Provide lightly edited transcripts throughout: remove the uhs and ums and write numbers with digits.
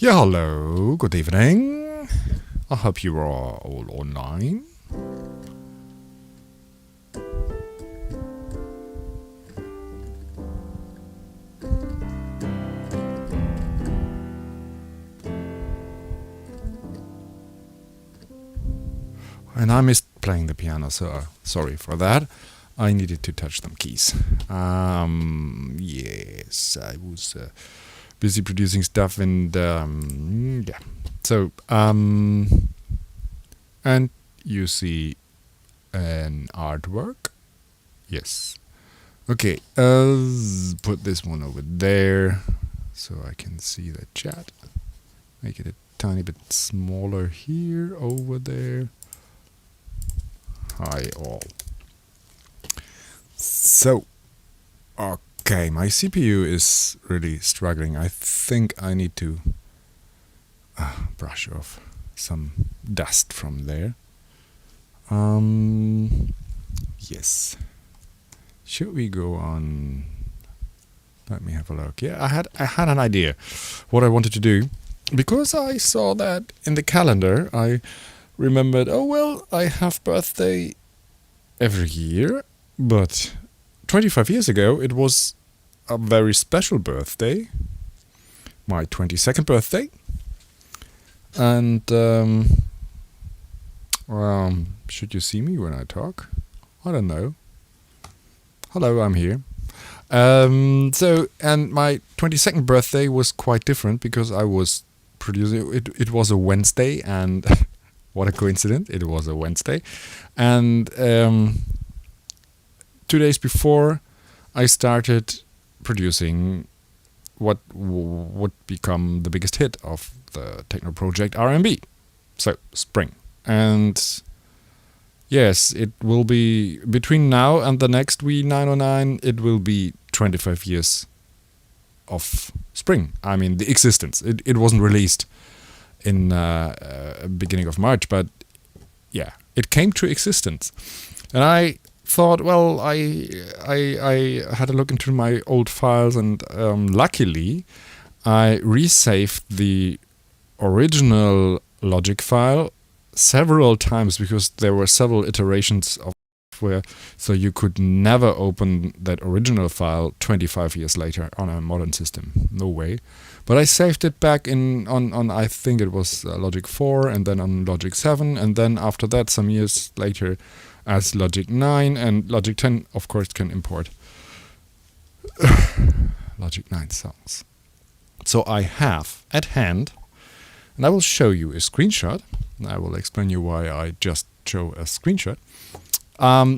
Yeah, hello, good evening. I hope you are all online. And I missed playing the piano, so sorry for that. I needed to touch some keys. Yes, I was busy producing stuff and yeah. So, and you see an artwork. Yes. Okay, put this one over there so I can see the chat. Make it a tiny bit smaller here, over there. Hi all. So, okay, my CPU is really struggling. I think I need to brush off some dust from there. Yes. Should we go on? Let me have a look. Yeah, I had an idea what I wanted to do, because I saw that in the calendar. I remembered, oh well, I have birthday every year, but 25 years ago it was a very special birthday, my 22nd birthday, and should you see me when I talk? I don't know. Hello, I'm here. So, and my 22nd birthday was quite different because I was producing, it was a Wednesday, and what a coincidence, it was a Wednesday. And 2 days before, I started producing what would become the biggest hit of the techno project R&B. So, Spring. And yes, it will be, between now and the next V909, it will be 25 years of Spring. I mean, the existence. It wasn't released in beginning of March, but yeah, it came to existence. And I thought, well, I had a look into my old files, and luckily I resaved the original Logic file several times, because there were several iterations of software, so you could never open that original file 25 years later on a modern system. No way. But I saved it back on I think it was Logic 4, and then on Logic 7, and then after that, some years later, as Logic 9, and Logic 10, of course, can import Logic 9 songs. So I have at hand, and I will show you a screenshot. I will explain you why I just show a screenshot.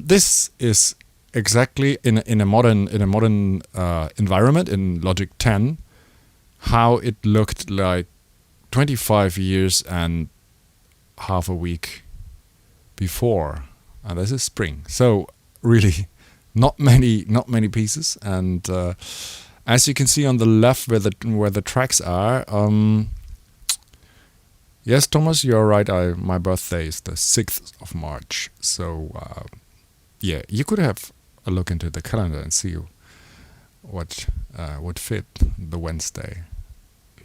This is exactly in a modern environment in Logic 10, how it looked like 25 years and half a week before, and this is Spring. So really, not many pieces. And as you can see on the left, where the tracks are. Yes, Thomas, you're right. My birthday is the 6th of March. So, yeah, you could have a look into the calendar and see what would fit the Wednesday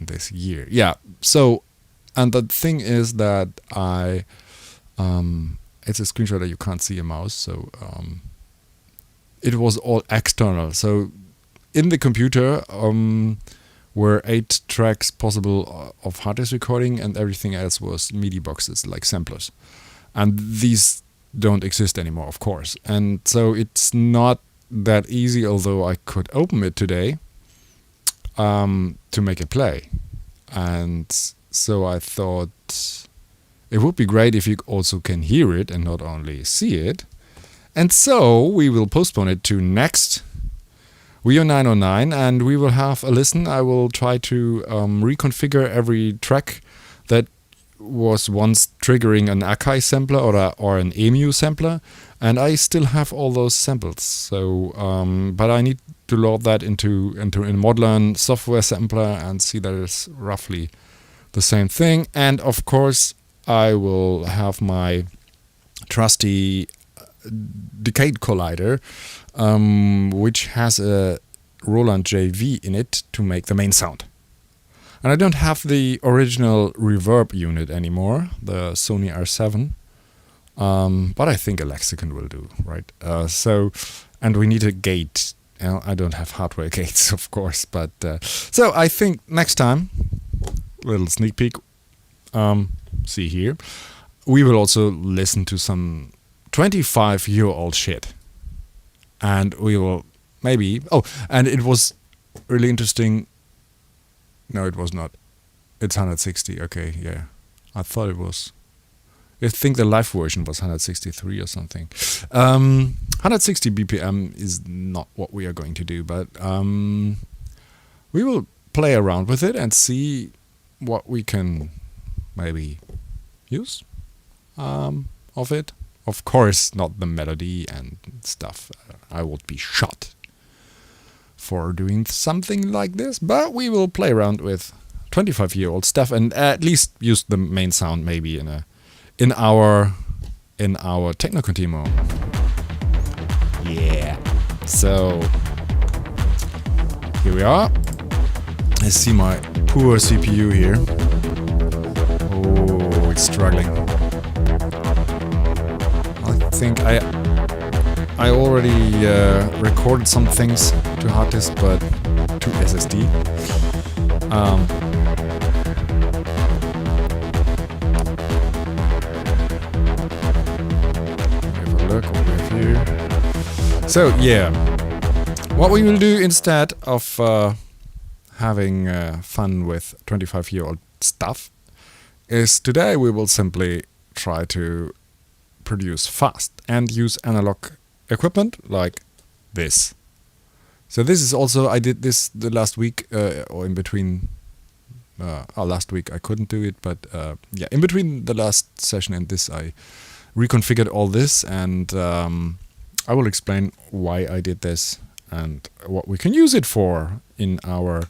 this year. Yeah. So, and the thing is that it's a screenshot that you can't see a mouse. So, it was all external. So, in the computer, were 8 tracks possible of hard disk recording, and everything else was MIDI boxes, like samplers. And these don't exist anymore, of course. And so it's not that easy, although I could open it today to make it play. And so I thought it would be great if you also can hear it and not only see it. And so we will postpone it to next V909, and we will have a listen. I will try to reconfigure every track that was once triggering an Akai sampler or an EMU sampler, and I still have all those samples. So, but I need to load that into a modular software sampler and see that it's roughly the same thing. And of course, I will have my trusty Decade Collider, which has a Roland JV in it to make the main sound. And I don't have the original reverb unit anymore, the Sony R7. But I think a lexicon will do, right? And we need a gate. I don't have hardware gates, of course, but so I think next time, little sneak peek. See here, we will also listen to some 25-year-old shit, and we will maybe. Oh, and it was really interesting. No, it was not. It's 160. Okay, yeah, I thought it was. I think the live version was 163 or something. 160 BPM is not what we are going to do, but we will play around with it and see what we can maybe use of it. Of course, not the melody and stuff. I would be shot for doing something like this, but we will play around with 25-year-old stuff and at least use the main sound maybe in our techno continuum. Yeah. So here we are. I see my poor CPU here. Oh, it's struggling. I think I already recorded some things to hard disk, but to SSD. Look what we have here. So yeah, what we will do instead of having fun with 25-year-old stuff is today we will simply try to produce fast and use analog equipment like this. So this is also, I did this the last week or in between. Last week I couldn't do it, but yeah, in between the last session and this I reconfigured all this, and I will explain why I did this and what we can use it for in our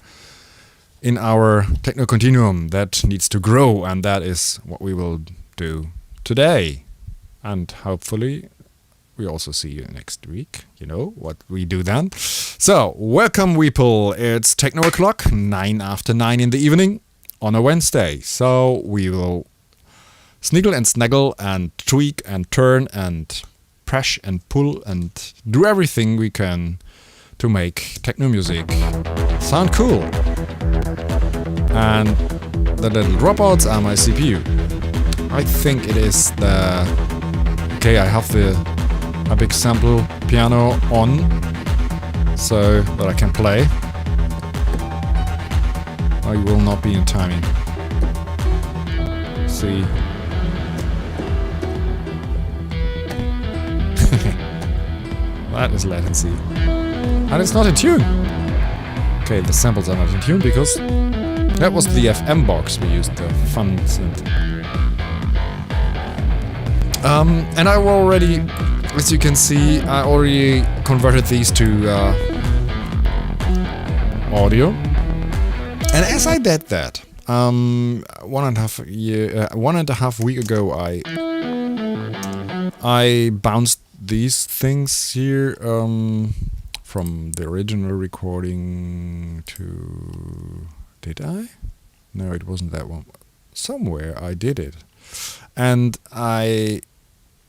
techno continuum that needs to grow, and that is what we will do today. And hopefully we also see you next week, you know, what we do then. So, welcome people, it's techno o'clock, 9 after 9 in the evening on a Wednesday. So we will sniggle and snaggle and tweak and turn and press and pull and do everything we can to make techno music sound cool. And the little dropouts are my CPU. I think it is the... Okay, I have a big sample piano on so that I can play. I will not be in timing. See. That is latency. And it's not in tune. Okay, the samples are not in tune because that was the FM box we used, the fun synth. And I already, as you can see, I already converted these to audio. And as I did that, 1.5 week ago, I bounced these things here from the original recording to... Did I? No, it wasn't that one. Somewhere I did it. And I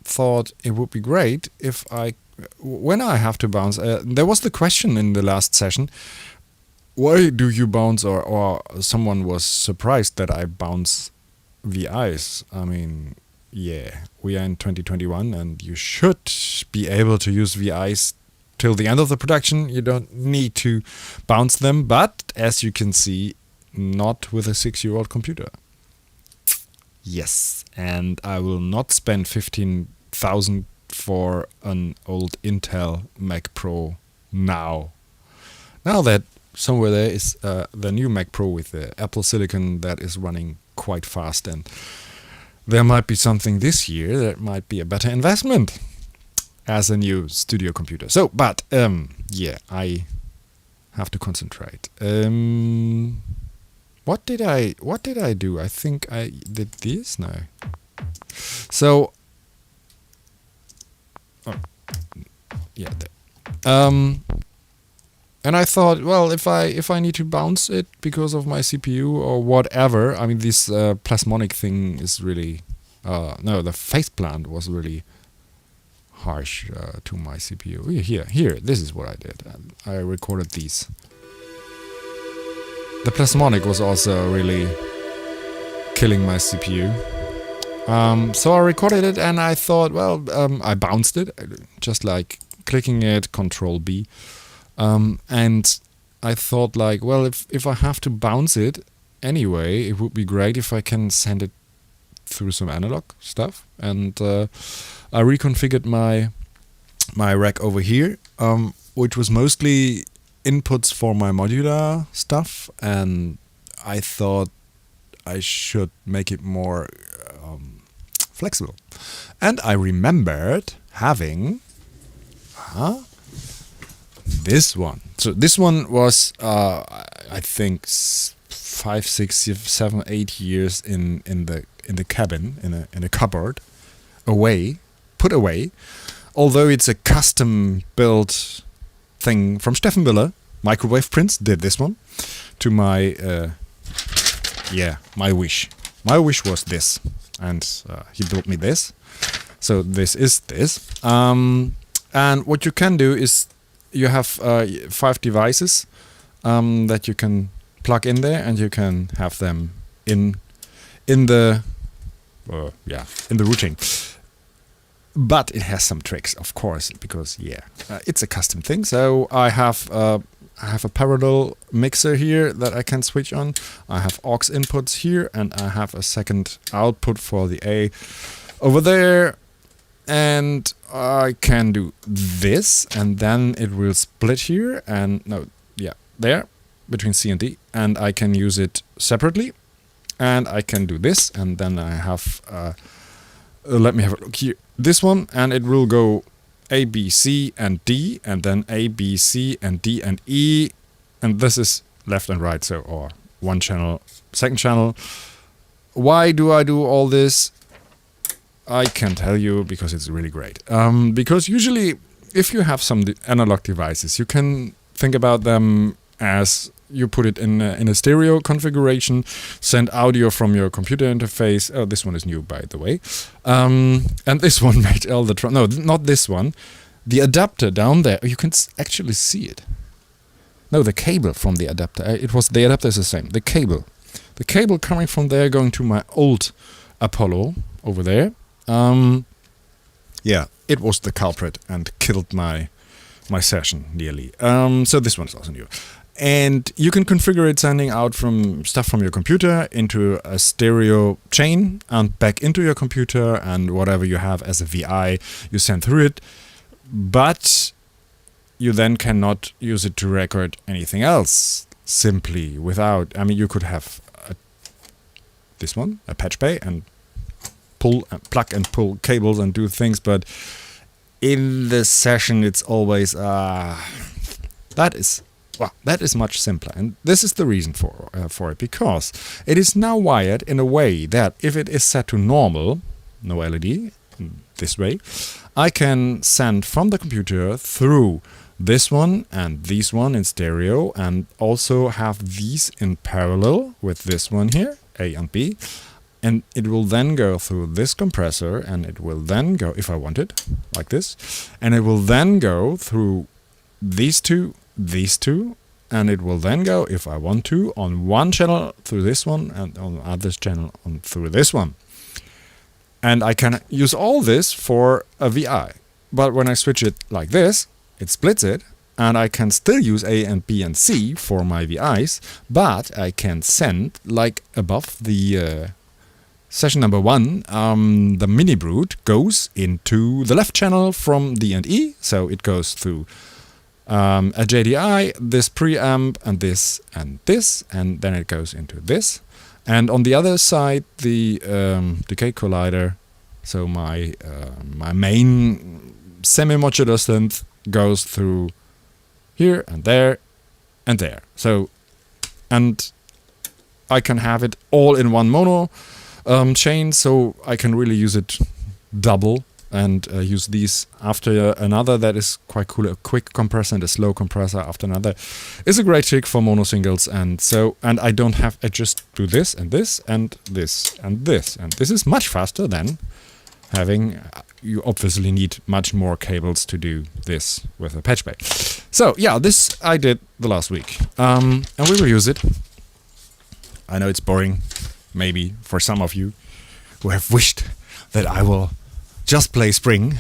thought it would be great if when I have to bounce... there was the question in the last session, why do you bounce, or someone was surprised that I bounce VIs. I mean, yeah, we are in 2021 and you should be able to use VIs till the end of the production. You don't need to bounce them, but as you can see, not with a 6-year-old computer. Yes, and I will not spend 15,000 for an old Intel Mac Pro now. Now that somewhere there is the new Mac Pro with the Apple Silicon that is running quite fast, and there might be something this year that might be a better investment as a new studio computer. So, but yeah, I have to concentrate. What did I do? I think I did this now. So, oh, yeah. And I thought, well, if I need to bounce it because of my CPU or whatever, I mean, this plasmonic thing is really no, the faceplant was really harsh to my CPU. Here, this is what I did. I recorded these. The plasmonic was also really killing my CPU. So I recorded it and I thought, well, I bounced it, just like clicking it, Control B. And I thought like, well, if I have to bounce it anyway, it would be great if I can send it through some analog stuff. And I reconfigured my rack over here, which was mostly inputs for my modular stuff. And I thought I should make it more flexible. And I remembered having this one. So this one was, I think, 5, 6, 7, 8 years in the cabin, in a cupboard, put away. Although it's a custom built thing from Steffen Müller, Microwave Prince did this one to my my wish. My wish was this, and he built me this. So this is this. And what you can do is you have 5 devices that you can plug in there, and you can have them in the routing. But it has some tricks, of course, because it's a custom thing. So I have a parallel mixer here that I can switch on. I have aux inputs here, and I have a second output for the A over there. And I can do this, and then it will split here, and there, between C and D, and I can use it separately. And I can do this, and then I have, let me have a look here, this one, and it will go A, B, C, and D, and then A, B, C, and D, and E, and this is left and right, so, or one channel, second channel. Why do I do all this? I can tell you, because it's really great. Because usually, if you have some analog devices, you can think about them as you put it in a stereo configuration, send audio from your computer interface. Oh, this one is new, by the way. And this one made all the no, not this one. The adapter down there, you can actually see it. No, the cable from the adapter. The adapter is the same. The cable coming from there going to my old Apollo over there. It was the culprit and killed my session nearly. So this one is also new. And you can configure it sending out from stuff from your computer into a stereo chain and back into your computer, and whatever you have as a VI, you send through it. But you then cannot use it to record anything else simply without. I mean, you could have this one, a patch bay, and plug and pull cables and do things, but in the session it's always that is much simpler, and this is the reason for it, because it is now wired in a way that if it is set to normal, no LED, this way, I can send from the computer through this one and this one in stereo, and also have these in parallel with this one here, A and B. And it will then go through this compressor, and it will then go, if I want it, like this, and it will then go through these two, and it will then go, if I want to, on one channel through this one, and on the other channel through this one. And I can use all this for a VI. But when I switch it like this, it splits it, and I can still use A and B and C for my VIs, but I can send, like above the session number 1, the mini brute goes into the left channel from D and E, so it goes through a JDI, this preamp, and this, and then it goes into this. And on the other side, the decay collider, so my main semi-modular synth goes through here and there and there. So, and I can have it all in one mono chain, so I can really use it double and use these after another. That is quite cool. A quick compressor and a slow compressor after another is a great trick for mono singles. And I don't have, I just do this and this and this and this, and this is much faster than having, you obviously need much more cables to do this with a patch bay. So yeah, this I did the last week, and we will use it. I know it's boring, maybe for some of you who have wished that I will just play Spring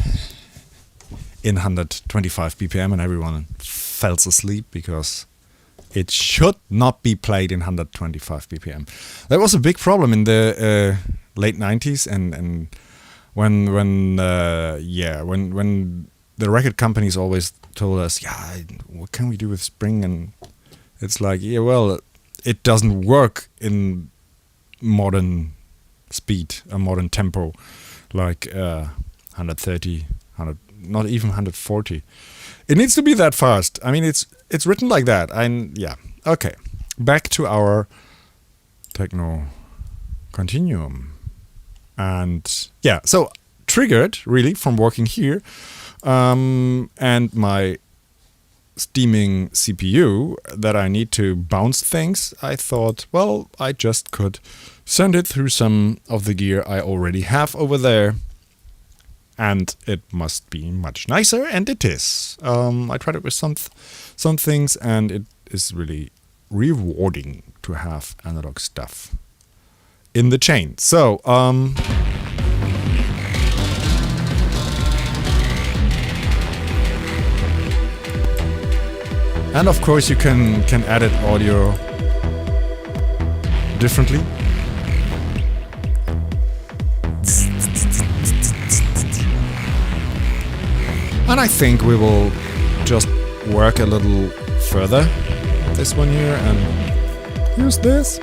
in 125 BPM and everyone falls asleep because it should not be played in 125 BPM. That was a big problem in the late 90s and when the record companies always told us, yeah, what can we do with Spring? And it's like, yeah, well, it doesn't work in modern speed, a modern tempo, like 130, 100, not even 140. It needs to be that fast. I mean, it's written like that. And yeah, okay. Back to our techno continuum. And yeah, so triggered really from working here, and my steaming CPU that I need to bounce things, I thought, well, I just could send it through some of the gear I already have over there, and it must be much nicer, and it is. I tried it with some things, and it is really rewarding to have analog stuff in the chain. So, and of course you can edit audio differently. And I think we will just work a little further this one here and use this.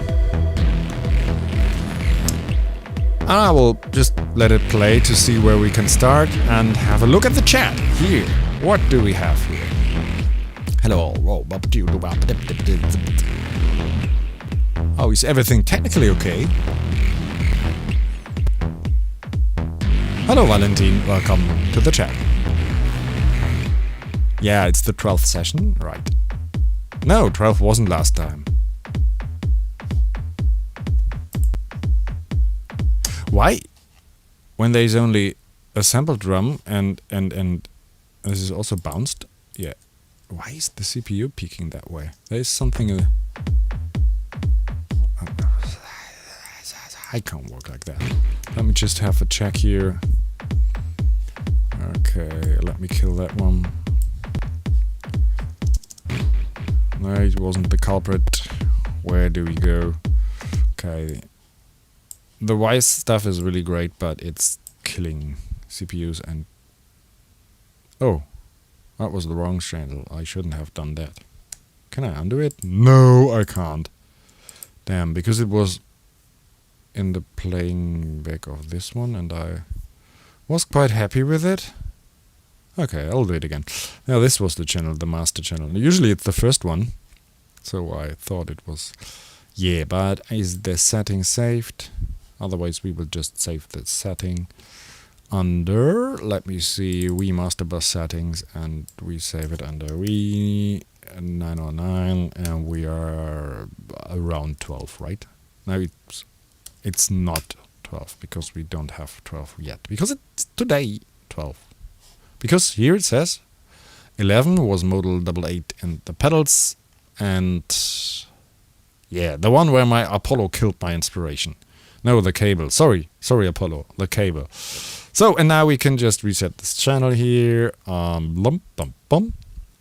And I will just let it play to see where we can start and have a look at the chat here. What do we have here? Hello. Oh, is everything technically okay? Hello, Valentin. Welcome to the chat. Yeah, it's the 12th session, right? No, 12 wasn't last time. Why? When there's only a sample drum and this is also bounced? Yeah. Why is the CPU peaking that way? There is something... I can't work like that. Let me just have a check here. Okay, let me kill that one. No, it wasn't the culprit. Where do we go? Okay. The Wise stuff is really great, but it's killing CPUs and... Oh, that was the wrong channel. I shouldn't have done that. Can I undo it? No, I can't. Damn, because it was in the playing back of this one and I was quite happy with it. Okay, I'll do it again. Now this was the channel, the master channel. Usually it's the first one, so I thought it was... Yeah, but is the setting saved? Otherwise we will just save the setting under, let me see, Wii Master Bus settings, and we save it under Wii 909, and we are around 12, right? Now it's not 12, because we don't have 12 yet, because it's today 12. Because here it says 11 was modal 88 and the pedals, and yeah, the one where my Apollo killed my inspiration. No, the cable. Sorry Apollo, the cable. So, and now we can just reset this channel here. Lump, bum, bum.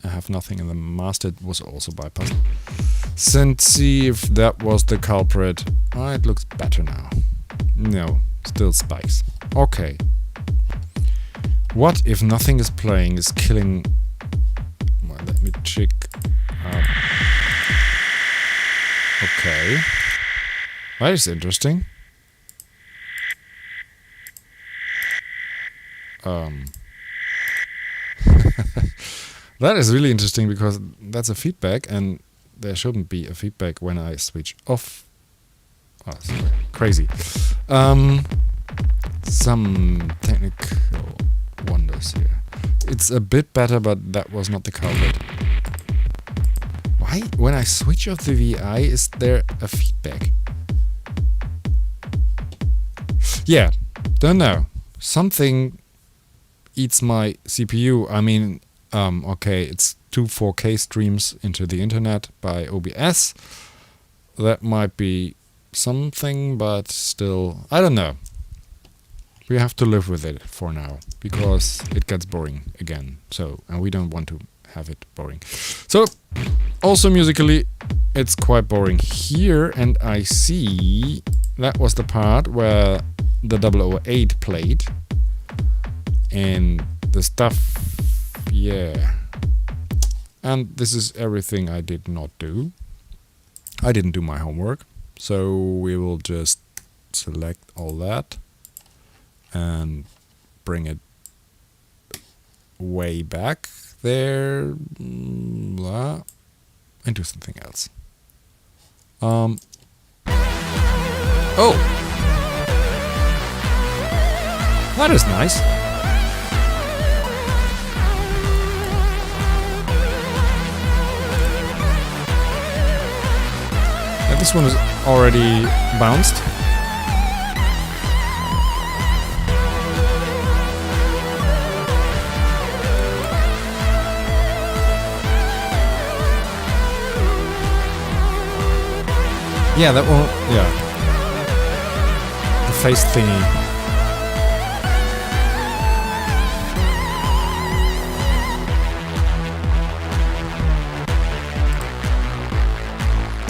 I have nothing in the master. It was also bypassed. And see if that was the culprit. Oh, it looks better now. No, still spikes. Okay. What if nothing is playing, is killing... Well, let me check. Okay. That is interesting. That is really interesting because that's a feedback and there shouldn't be a feedback when I switch off. Oh, sorry. Crazy. Some technical colors here. It's a bit better, but that was not the culprit. Why, when I switch off the VI, is there a feedback? Yeah, don't know. Something eats my CPU. I mean, okay, it's 2 4K streams into the internet by OBS. That might be something, but still, I don't know. We have to live with it for now, because it gets boring again. So, and we don't want to have it boring. So, also musically, it's quite boring here, and I see that was the part where the 008 played, and the stuff, yeah. And this is everything I did not do. I didn't do my homework, so we will just select all that and bring it way back there, blah, and do something else. Oh! That is nice. And this one is already bounced. Yeah, that one, yeah. The face thingy.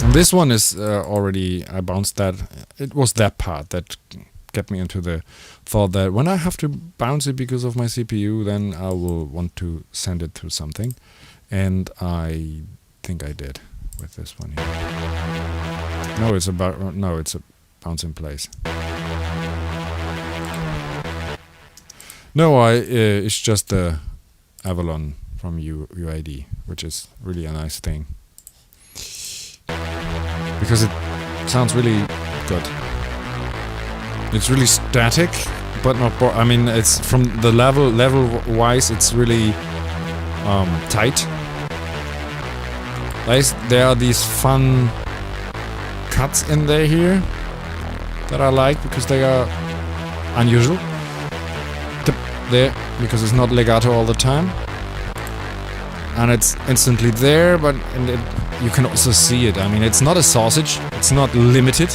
And this one is already, I bounced that. It was that part that get me into the thought that when I have to bounce it because of my CPU, then I will want to send it to something. And I think I did with this one here. No, it's about, no, it's a bounce in place. No, it's just the Avalon from UID, which is really a nice thing. Because it sounds really good. It's really static, but not I mean, it's from the level wise, it's really tight. There are these fun cuts in here that I like because they are unusual. There, because it's not legato all the time, and it's instantly there, but you can also see it. I mean, it's not a sausage, it's not limited,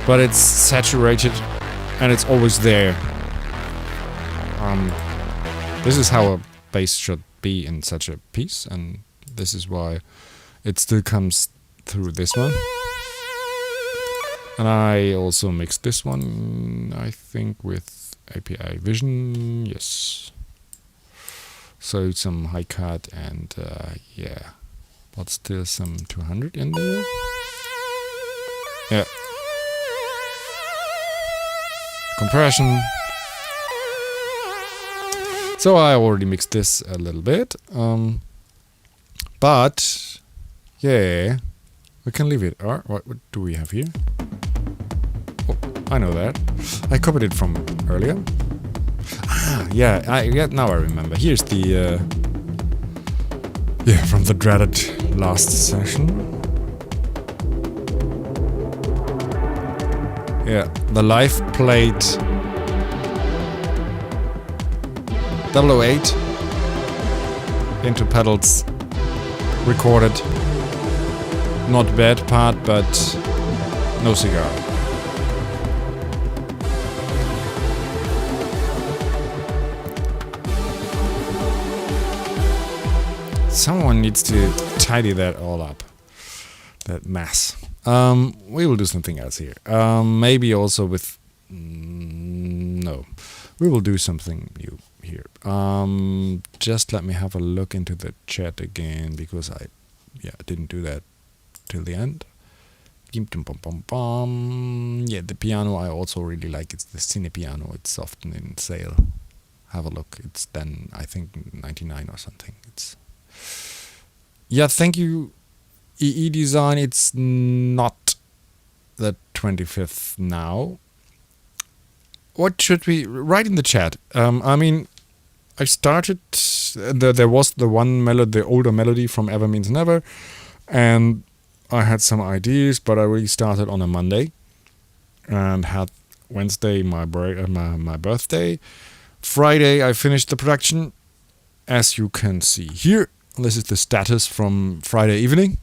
but it's saturated and it's always there. This is how a bass should be in such a piece, and this is why it still comes through this one. And I also mixed this one, I think, with API Vision, yes. So some high cut and yeah, but still some 200 in there. Yeah. Compression. So I already mixed this a little bit, but yeah, we can leave it. What do we have here? Oh, I know that. I copied it from earlier. Ah, yeah, now I remember. Here's the yeah, from the dreaded last session. Yeah, the live played 008 into pedals, recorded. Not bad part, but no cigar. Someone needs to tidy that all up, that mess. We will do something else here. Maybe also with... no. We will do something new here. Just let me have a look into the chat again, because I didn't do that till the end. Yeah, the piano I also really like. It's the Cine piano. It's often in sale. Have a look. It's then, I think, 99 or something. It's... Yeah, thank you, EE Design. It's not the 25th now. What should we write in the chat? I mean, I started. There was the one melody, the older melody from Ever Means Never, and I had some ideas, but I really started on a Monday, and had Wednesday my birthday. Friday I finished the production, as you can see here. This is the status from Friday evening.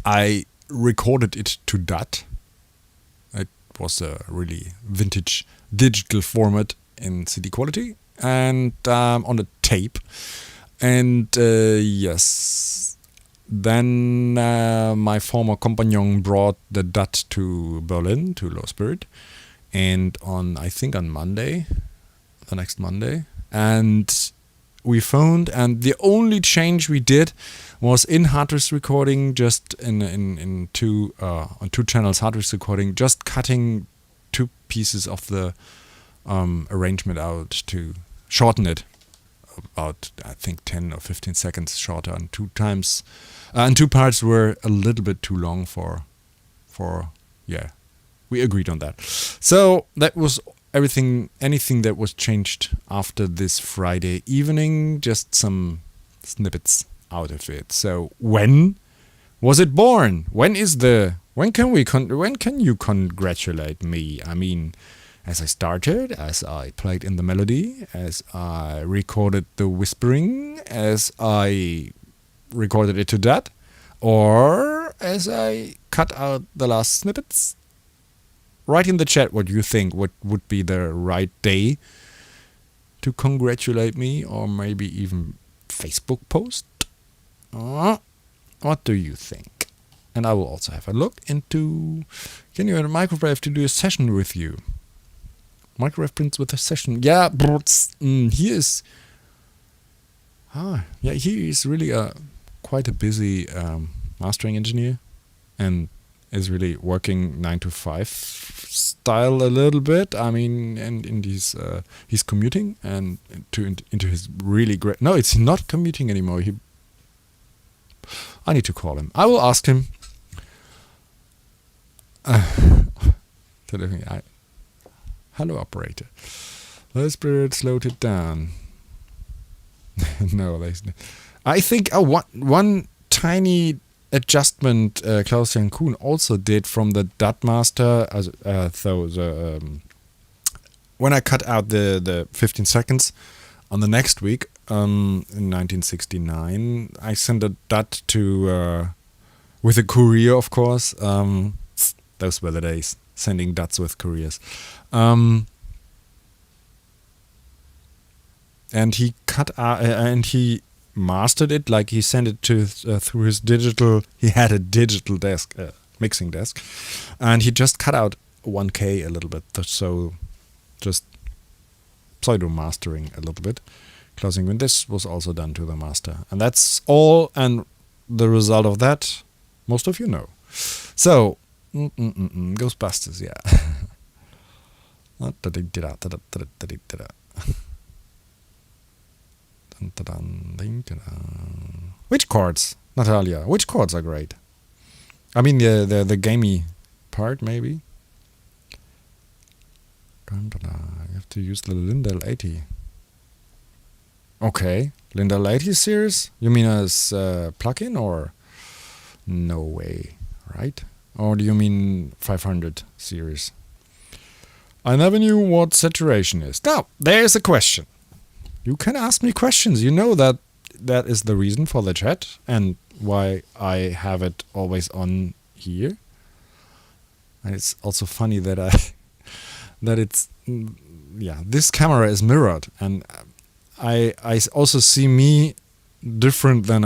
I recorded it to DAT. It was a really vintage digital format in CD quality, and on a tape. And yes, then my former companion brought the DAT to Berlin, to Low Spirit, and I think on Monday, the next Monday, and we phoned, and the only change we did was in hard disk recording, just in two on 2 channels hard disk recording, just cutting 2 pieces of the arrangement out to shorten it about, I think, 10 or 15 seconds shorter, and 2 times and 2 parts were a little bit too long for yeah, we agreed on that. So that was anything that was changed after this Friday evening, just some snippets out of it. So when was it born? When can you congratulate me? I mean, as I started, as I played in the melody, as I recorded the whispering, as I recorded it to that, or as I cut out the last snippets? Write in the chat what you think, what would be the right day to congratulate me, or maybe even Facebook post. What do you think? And I will also have a look into, can you have a Microwave to do a session with you? Microwave Prince with a session. Yeah, he is really quite a busy mastering engineer, and is really working 9 to 5 style a little bit. I mean, and in these he's commuting and into his really great. No, it's not commuting anymore. I need to call him. I will ask him. Hello, operator. The Spirit slowed it down. No, I think one tiny adjustment Klaus-Jan Kuhn also did from the DAT master, when I cut out the 15 seconds on the next week, in 1969, I sent a DAT to with a courier, of course. Those were the days, sending DATs with couriers. And he cut out, and he mastered it, like he sent it to through his digital. He had a digital desk, mixing desk, and he just cut out 1K a little bit, so just pseudo mastering a little bit. Closing when this was also done to the master, and that's all. And the result of that, most of you know. So Ghostbusters, yeah. Which chords, Natalia? Which chords are great? I mean the gamey part, maybe. You have to use the Lindell 80. Okay, Lindell 80 series? You mean as plugin, or no way, right? Or do you mean 500 series? I never knew what saturation is. Now, there's a question. You can ask me questions. You know that is the reason for the chat and why I have it always on here. And it's also funny that this camera is mirrored, and I also see me different than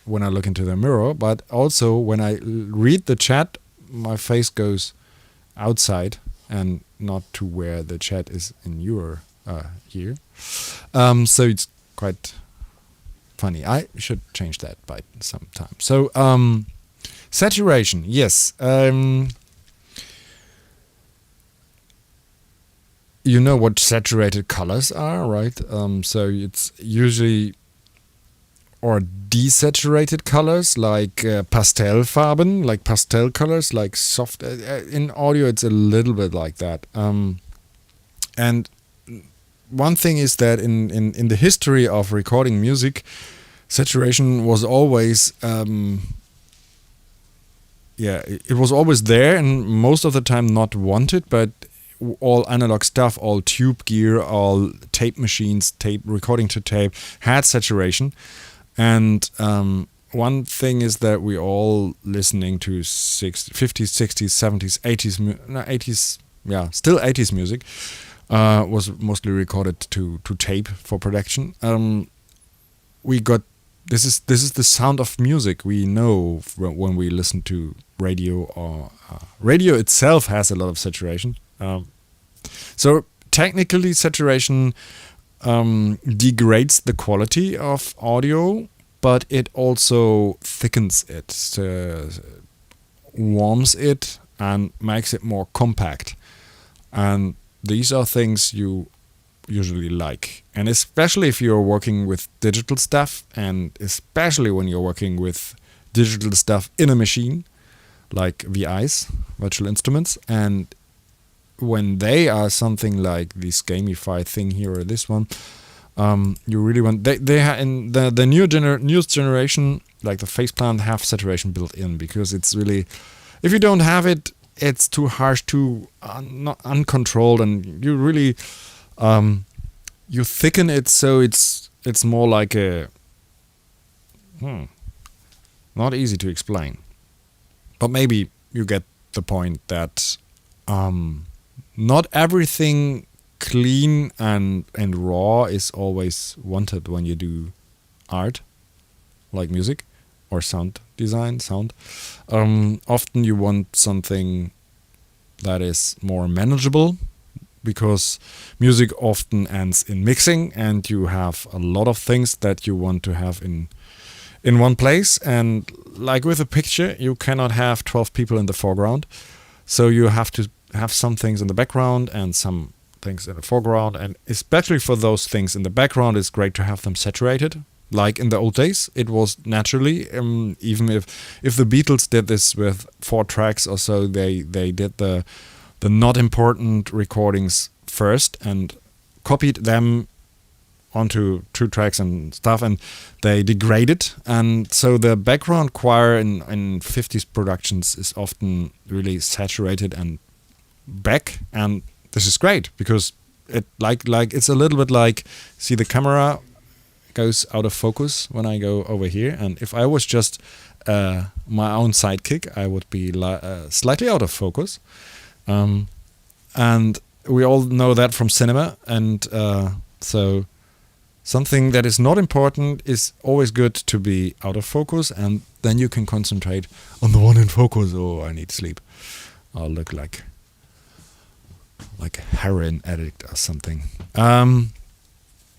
when I look into the mirror, but also when I read the chat, my face goes outside and not to where the chat is in your here. So it's quite funny. I should change that by some time. So saturation, yes. You know what saturated colors are, right? So it's usually, or desaturated colors, like Pastellfarben, like pastel colors, like soft. In audio, it's a little bit like that. And one thing is that in the history of recording music, saturation was always it was always there, and most of the time not wanted, but all analog stuff, all tube gear, all tape machines, tape recording to tape had saturation. And one thing is that we all listening to 50s, 60s, 70s, 80s, still 80s music was mostly recorded to tape for production. We got this is the sound of music we know when we listen to radio, or radio itself has a lot of saturation. So technically, saturation degrades the quality of audio, but it also thickens it, warms it, and makes it more compact. And these are things you usually like. And especially if you're working with digital stuff, and especially when you're working with digital stuff in a machine, like VIs, virtual instruments, and when they are something like this gamify thing here or this one, you really want they in the newest generation, like the faceplant, have saturation built in, because it's really, if you don't have it, it's too harsh, too not uncontrolled, and you really you thicken it, so it's more like a not easy to explain, but maybe you get the point that not everything clean and raw is always wanted when you do art, like music or sound design, sound. Often you want something that is more manageable, because music often ends in mixing, and you have a lot of things that you want to have in one place. And like with a picture, you cannot have 12 people in the foreground, so you have to have some things in the background and some things in the foreground, and especially for those things in the background, it's great to have them saturated. Like in the old days, it was naturally, even if the Beatles did this with 4 tracks or so, they did the not important recordings first and copied them onto 2 tracks and stuff, and they degraded. And so the background choir in 50s productions is often really saturated and back, and this is great, because it like it's a little bit like, see, the camera goes out of focus when I go over here, and if I was just my own sidekick, I would be slightly out of focus, and we all know that from cinema. And so something that is not important is always good to be out of focus, and then you can concentrate on the one in focus. Oh, I need sleep. I'll look like a heroin addict or something.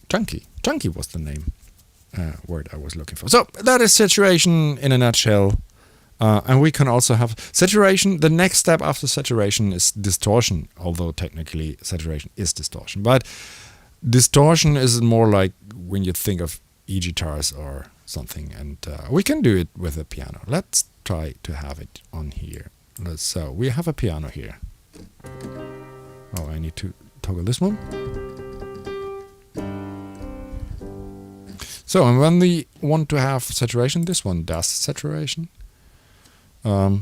Junkie was the name word I was looking for. So that is saturation in a nutshell. And we can also have saturation. The next step after saturation is distortion, although technically saturation is distortion. But distortion is more like when you think of e-guitars or something, and we can do it with a piano. Let's try to have it on here. So we have a piano here. Oh, I need to toggle this one. So, and when we want to have saturation, this one does saturation. But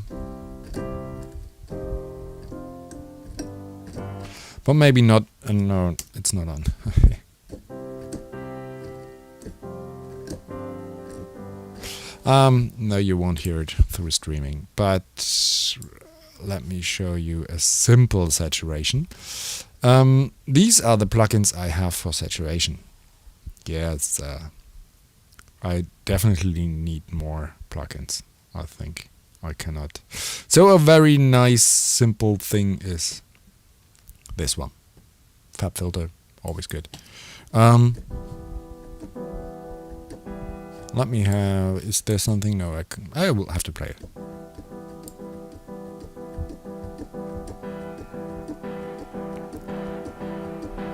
maybe not. No, it's not on. No, you won't hear it through streaming. But let me show you a simple saturation. These are the plugins I have for saturation. Yes, I definitely need more plugins, I think. I cannot. So a very nice, simple thing is this one. Fab filter, always good. Let me have, is there something? No, I will have to play it.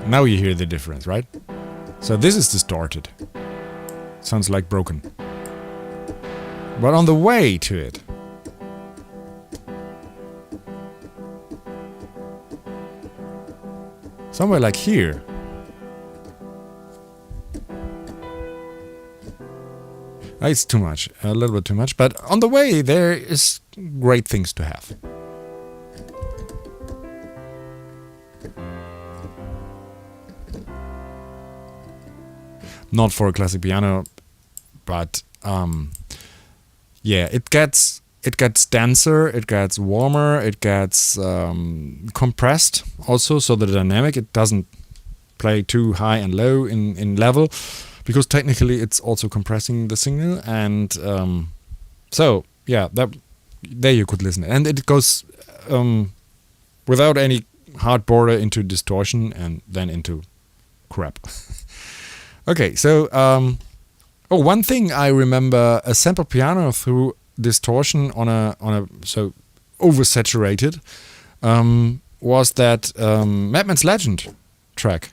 Now you hear the difference, right? So this is distorted. Sounds like broken. But on the way to it, somewhere like here, It's too much, a little bit too much. But on the way, there is great things to have. Not for a classic piano, but yeah, it gets denser, it gets warmer, it gets compressed also, so the dynamic, it doesn't play too high and low in level, because technically it's also compressing the signal, and so yeah, there you could listen, and it goes without any hard border into distortion and then into crap. Okay, so one thing I remember, a sample piano through distortion on a so oversaturated was that Madman's Legend track,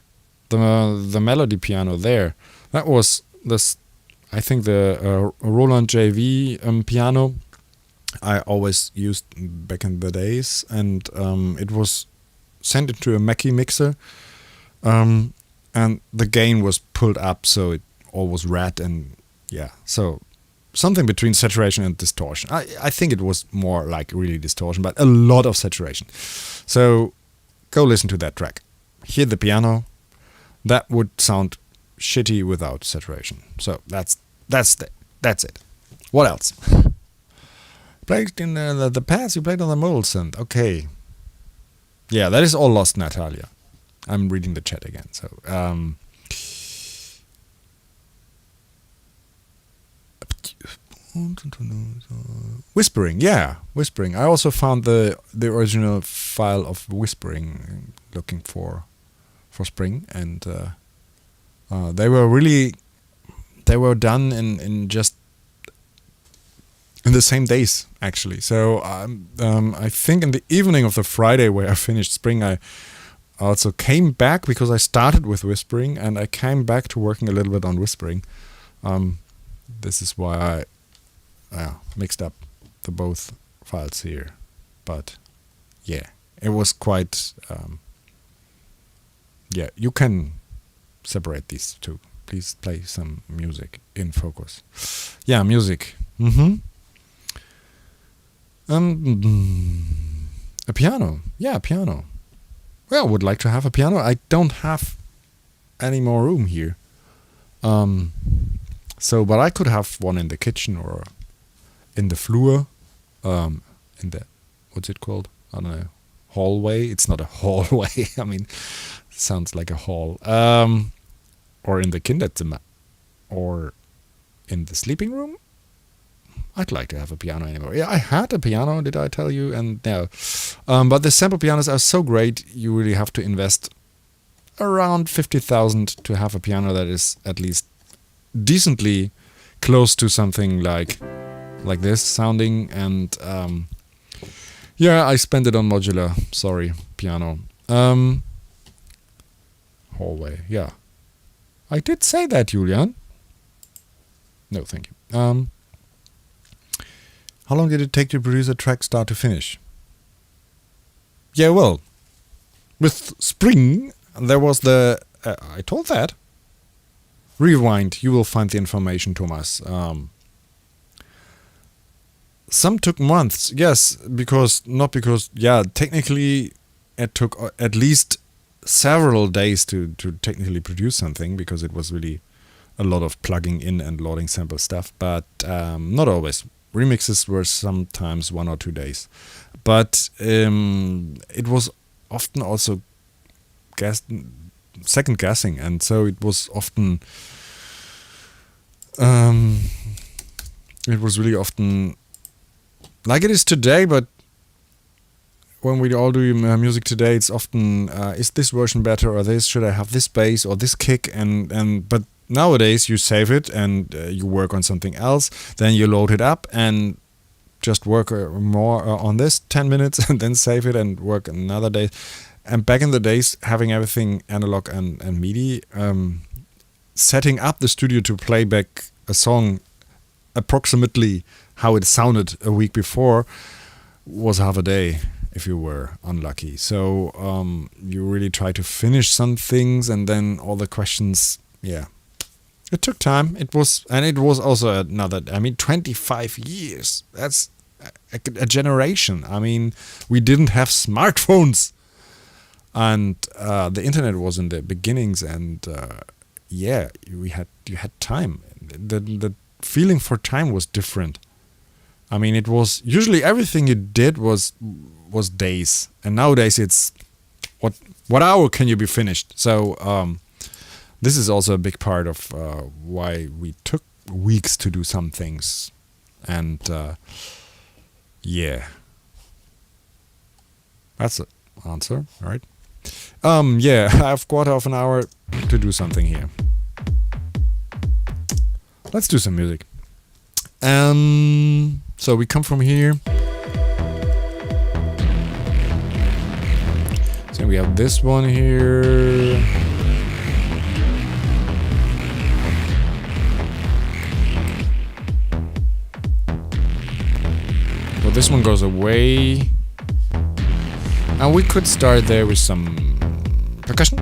the melody piano there. That was this, I think, the Roland JV piano I always used back in the days, and it was sent into a Mackie mixer, and the gain was pulled up, so it all was red, and yeah, so something between saturation and distortion. I think it was more like really distortion, but a lot of saturation. So go listen to that track. Hear the piano. That would sound shitty without saturation. So that's it. What else? Played in the past. You played on the modal synth. Okay. Yeah, that is all lost, Natalia. I'm reading the chat again. So Whispering, yeah, Whispering. I also found the original file of Whispering, looking for Spring, and they were done in just in the same days, actually. So I think in the evening of the Friday where I finished Spring, I also came back, because I started with Whispering and I came back to working a little bit on Whispering. This is why I mixed up the both files here. But yeah, it was quite yeah, you can separate these two. Please play some music in focus. Yeah, music. A piano. Yeah, a piano. Well, I would like to have a piano. I don't have any more room here. So, but I could have one in the kitchen or in the flur, in the, what's it called? I don't know, hallway. It's not a hallway. I mean, sounds like a hall. Or in the Kinderzimmer, or in the sleeping room. I'd like to have a piano anymore. Yeah, I had a piano, did I tell you? And no. But the sample pianos are so great, you really have to invest around 50,000 to have a piano that is at least decently close to something like this sounding. And yeah, I spent it on modular. Sorry, piano. Hallway, yeah. I did say that, Julian. No, thank you. How long did it take to produce a track start to finish? Yeah, well, with Spring, there was the... I told that. Rewind, you will find the information, Thomas. Some took months, yes, not because, technically it took at least several days to technically produce something, because it was really a lot of plugging in and loading sample stuff, but not always. Remixes were sometimes 1 or 2 days, but it was often also second guessing, and so it was often it was really often like it is today. But when we all do music today, it's often is this version better, or this, should I have this bass or this kick, and but nowadays you save it and you work on something else, then you load it up and just work more on this 10 minutes and then save it and work another day. And back in the days, having everything analog and MIDI, setting up the studio to play back a song approximately how it sounded a week before was half a day if you were unlucky. So you really try to finish some things, and then all the questions, It took time. It was also another. I mean, 25 years. That's a generation. I mean, we didn't have smartphones, and the internet was in the beginnings, and yeah, you had time. The feeling for time was different. I mean, it was usually everything you did was days, and nowadays it's what hour can you be finished? So this is also a big part of why we took weeks to do some things, and yeah, that's the answer, right? Yeah, I have quarter of an hour to do something here. Let's do some music. So we come from here. So we have this one here. So this one goes away. And we could start there with some percussion.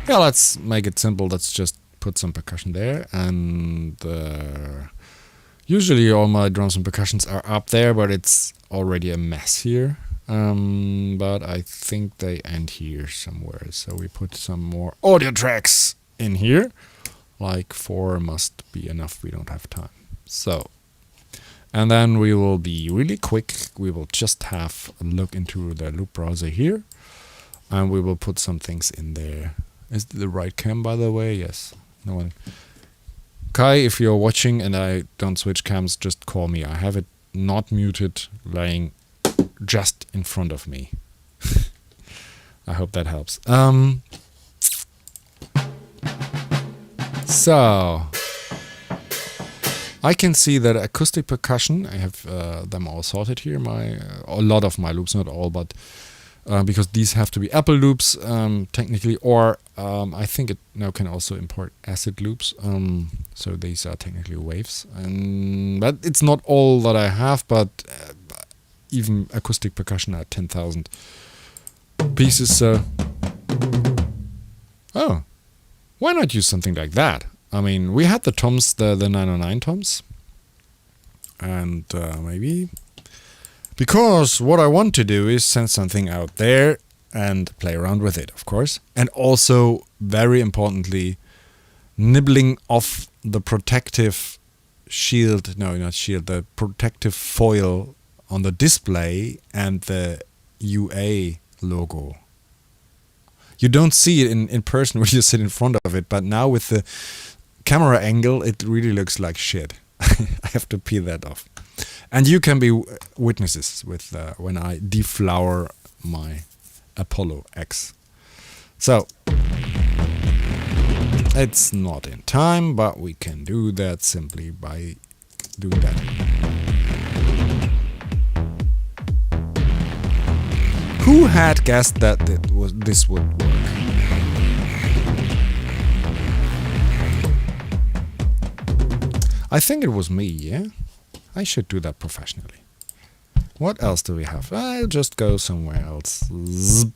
Yeah, let's make it simple. Let's just put some percussion there. And usually all my drums and percussions are up there, but it's already a mess here. But I think they end here somewhere. So we put some more audio tracks in here. Like 4 must be enough. We don't have time. So, and then we will be really quick. We will just have a look into the loop browser here. And we will put some things in there. Is it the right cam, by the way? Yes. No one. Kai, if you're watching and I don't switch cams, just call me. I have it not muted, laying just in front of me. I hope that helps. So I can see that acoustic percussion, I have them all sorted here. A lot of my loops, not all, but because these have to be Apple loops technically, or I think it now can also import acid loops. So these are technically waves, but it's not all that I have. But even acoustic percussion at 10,000 pieces. So oh, why not use something like that? I mean, we had the toms, the 909 toms, and maybe. Because what I want to do is send something out there and play around with it, of course. And also, very importantly, nibbling off the protective shield, no, not shield, the protective foil on the display and the UA logo. You don't see it in person when you sit in front of it, but now with the camera angle, it really looks like shit. I have to peel that off. And you can be witnesses with when I deflower my Apollo X. So, it's not in time, but we can do that simply by doing that. Who had guessed that this would work? I think it was me, yeah? I should do that professionally. What else do we have? I'll just go somewhere else. Zip.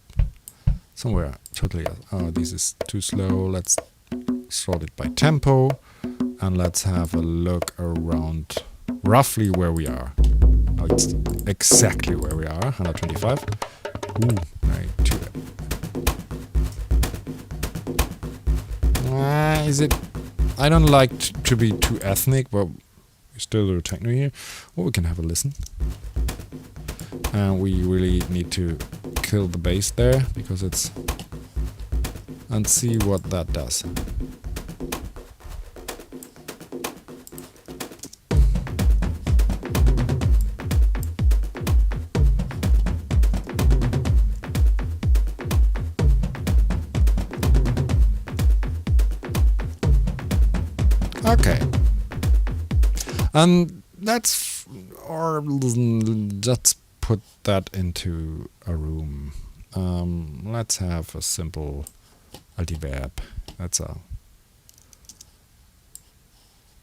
Somewhere totally else. Oh, this is too slow. Let's sort it by tempo. And let's have a look around roughly where we are. Oh, it's exactly where we are. 125. Ooh, right, too bad. Is it... I don't like to be too ethnic, but... still do techno here. Well, we can have a listen. And we really need to kill the bass there because it's... and see what that does. Okay. And that's, or let's put that into a room. Let's have a simple Altiverb. That's a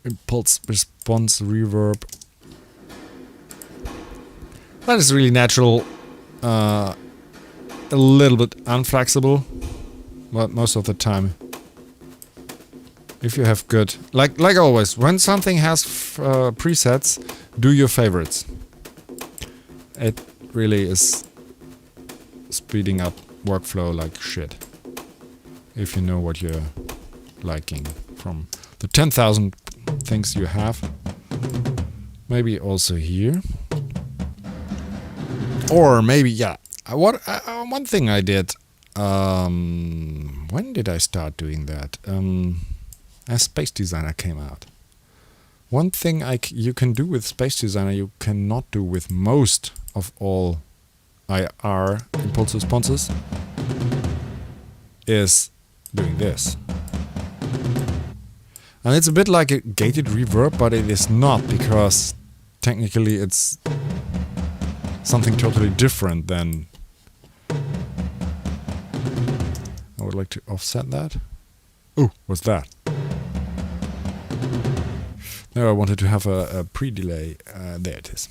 impulse response reverb. That is really natural, a little bit unflexible. But most of the time, if you have good, like always, when something has presets, do your favorites. It really is speeding up workflow like shit. If you know what you're liking from the 10,000 things you have. Maybe also here. Or maybe, yeah. One thing I did. When did I start doing that? As Space Designer came out. One thing you can do with Space Designer you cannot do with most of all IR impulse responses is doing this. And it's a bit like a gated reverb, but it is not, because technically it's something totally different than... I would like to offset that. Oh, what's that? No, I wanted to have a pre-delay. There it is.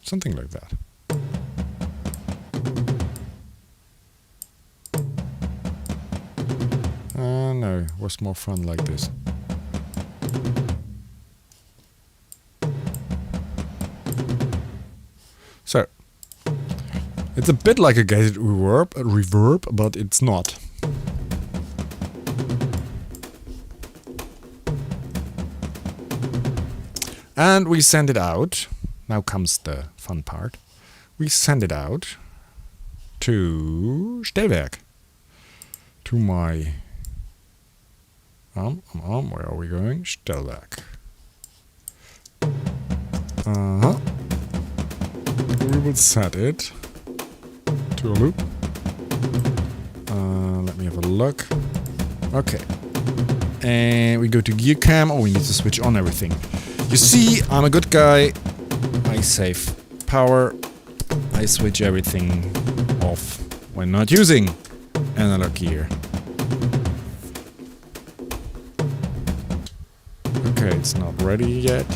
Something like that. No, it was more fun like this. So, it's a bit like a gated reverb, but it's not. And we send it out. Now comes the fun part. We send it out to Schaltwerk. To my... where are we going? Schaltwerk. We will set it to a loop. Let me have a look. Okay. And we go to gear cam. Oh, we need to switch on everything. You see, I'm a good guy. I save power. I switch everything off when not using analog gear. Okay, it's not ready yet.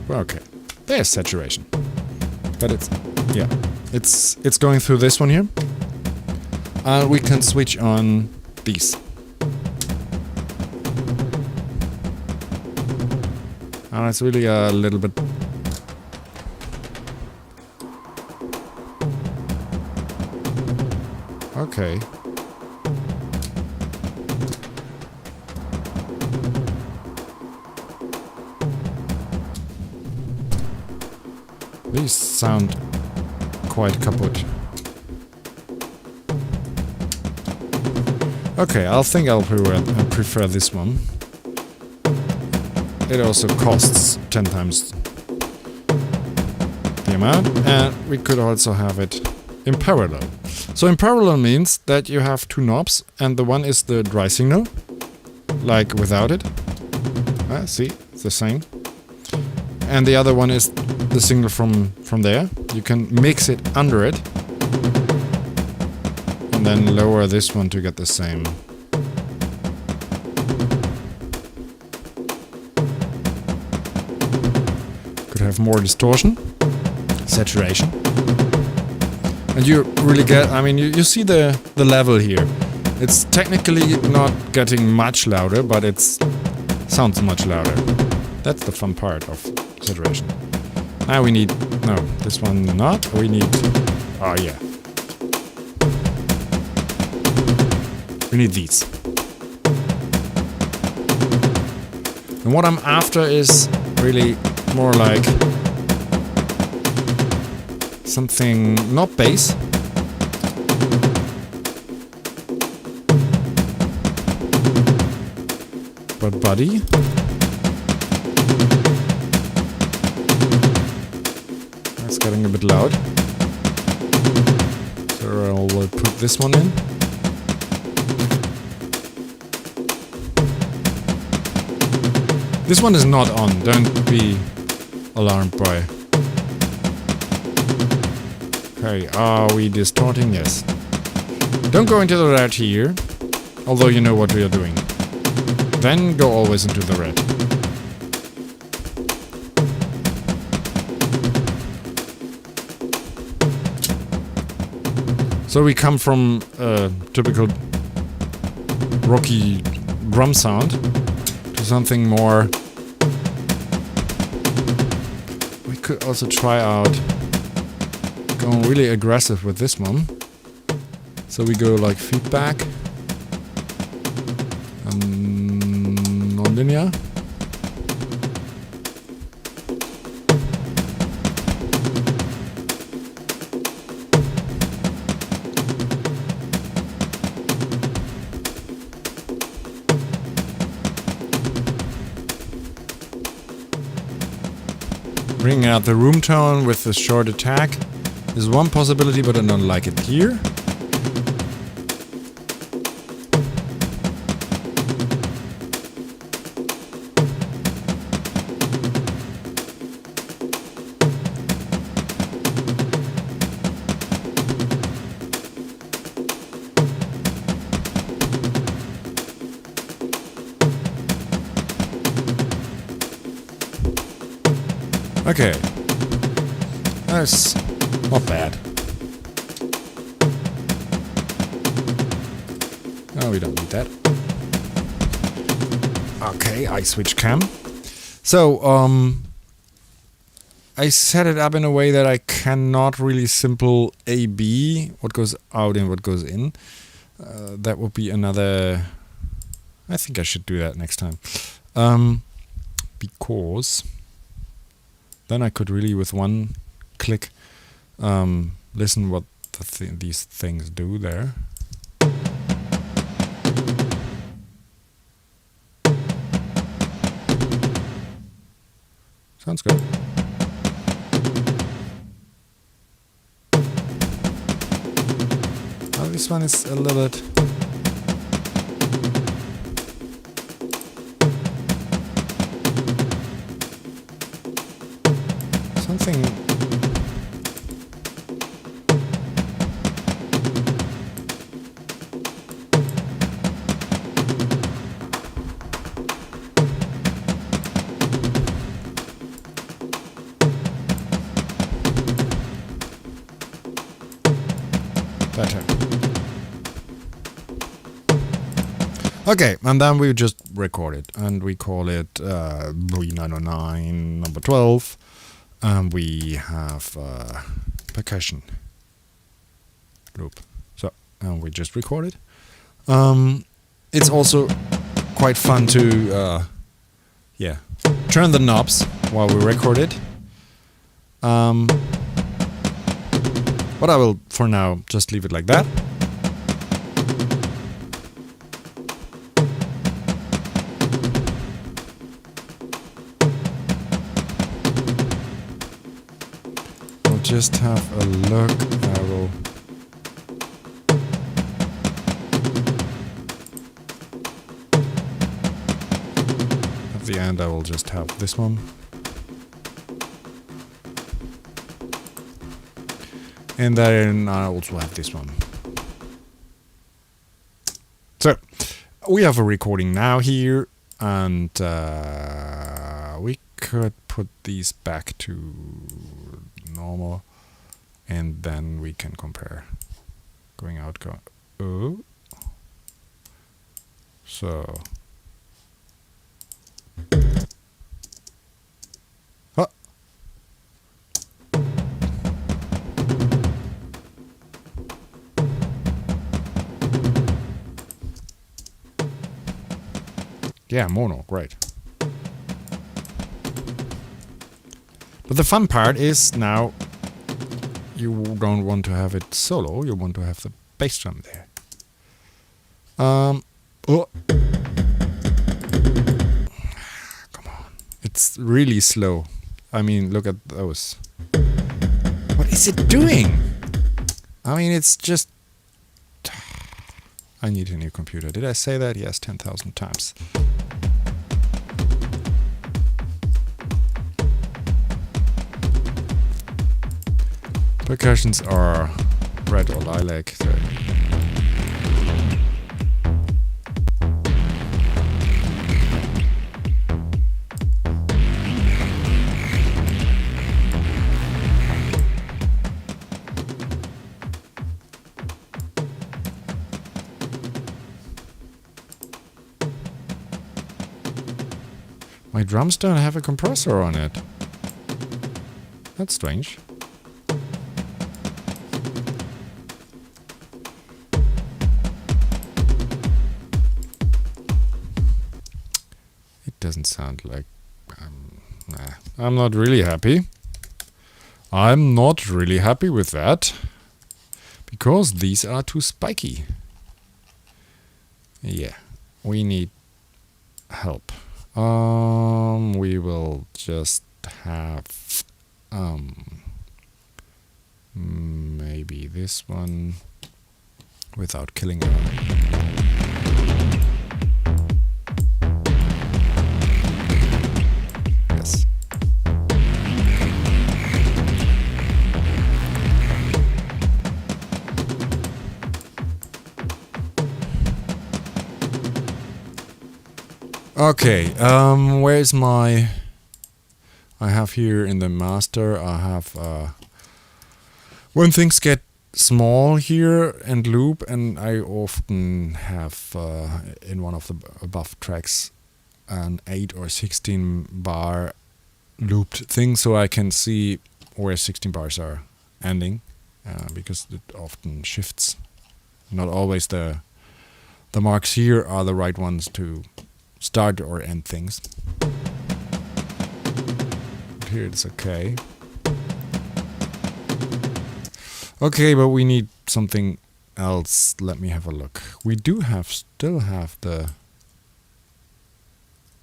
Okay, there's saturation. But it's going through this one here. And we can switch on these. And it's really a little bit... Okay. These sound quite kaput. Okay, I think I'll prefer this one. It also costs 10 times the amount, and we could also have it in parallel. So in parallel means that you have two knobs, and the one is the dry signal, like without it. See, it's the same. And the other one is the signal from there. You can mix it under it, and then lower this one to get the same. Could have more distortion, saturation. And you really get, I mean, you see the level here. It's technically not getting much louder, but it sounds much louder. That's the fun part of saturation. Now we need, no, this one not. We need, oh yeah. We need these. And what I'm after is really more like something not bass, but body. That's getting a bit loud. So I will put this one in. This one is not on, don't be alarmed by. Okay, are we distorting? Yes. Don't go into the red here, although you know what we are doing. Then go always into the red. So we come from a typical rocky drum sound to something more. We could also try out going really aggressive with this one. So we go like feedback and non-linear. Bringing out the room tone with the short attack is one possibility, but I don't like it here. Okay, that's not bad. No, we don't need that. Okay, I switch cam. So, I set it up in a way that I cannot really simple A-B, what goes out and what goes in. That would be another... I think I should do that next time. Because... then I could really, with one click, listen what these things do there. Sounds good. Oh, this one is a little bit... something... better. Okay, and then we just record it, and we call it B909 number 12. We have percussion loop. So, we just record it. It's also quite fun to, turn the knobs while we record it. But I will, for now, just leave it like that. Just have a look. I will at the end I will just have this one. And then I also have this one. So we have a recording now here, and we could put these back to normal, and then we can compare. Going out, oh. So. Oh. Yeah, mono, great. But the fun part is now you don't want to have it solo, you want to have the bass drum there. Oh. Come on. It's really slow. I mean, look at those. What is it doing? I mean, it's just... I need a new computer. Did I say that? Yes, 10,000 times. Percussions are red or lilac. So. My drums don't have a compressor on it. That's strange. It doesn't sound like... I'm not really happy. I'm not really happy with that. Because these are too spiky. Yeah, we need help. We will just have maybe this one without killing it. Yes. Okay, where's my... I have here in the master, I have... when things get small here and loop, and I often have in one of the above tracks an 8 or 16 bar looped thing, so I can see where 16 bars are ending, because it often shifts. Not always the marks here are the right ones to start or end things. But here it's okay. Okay, but we need something else. Let me have a look. We do still have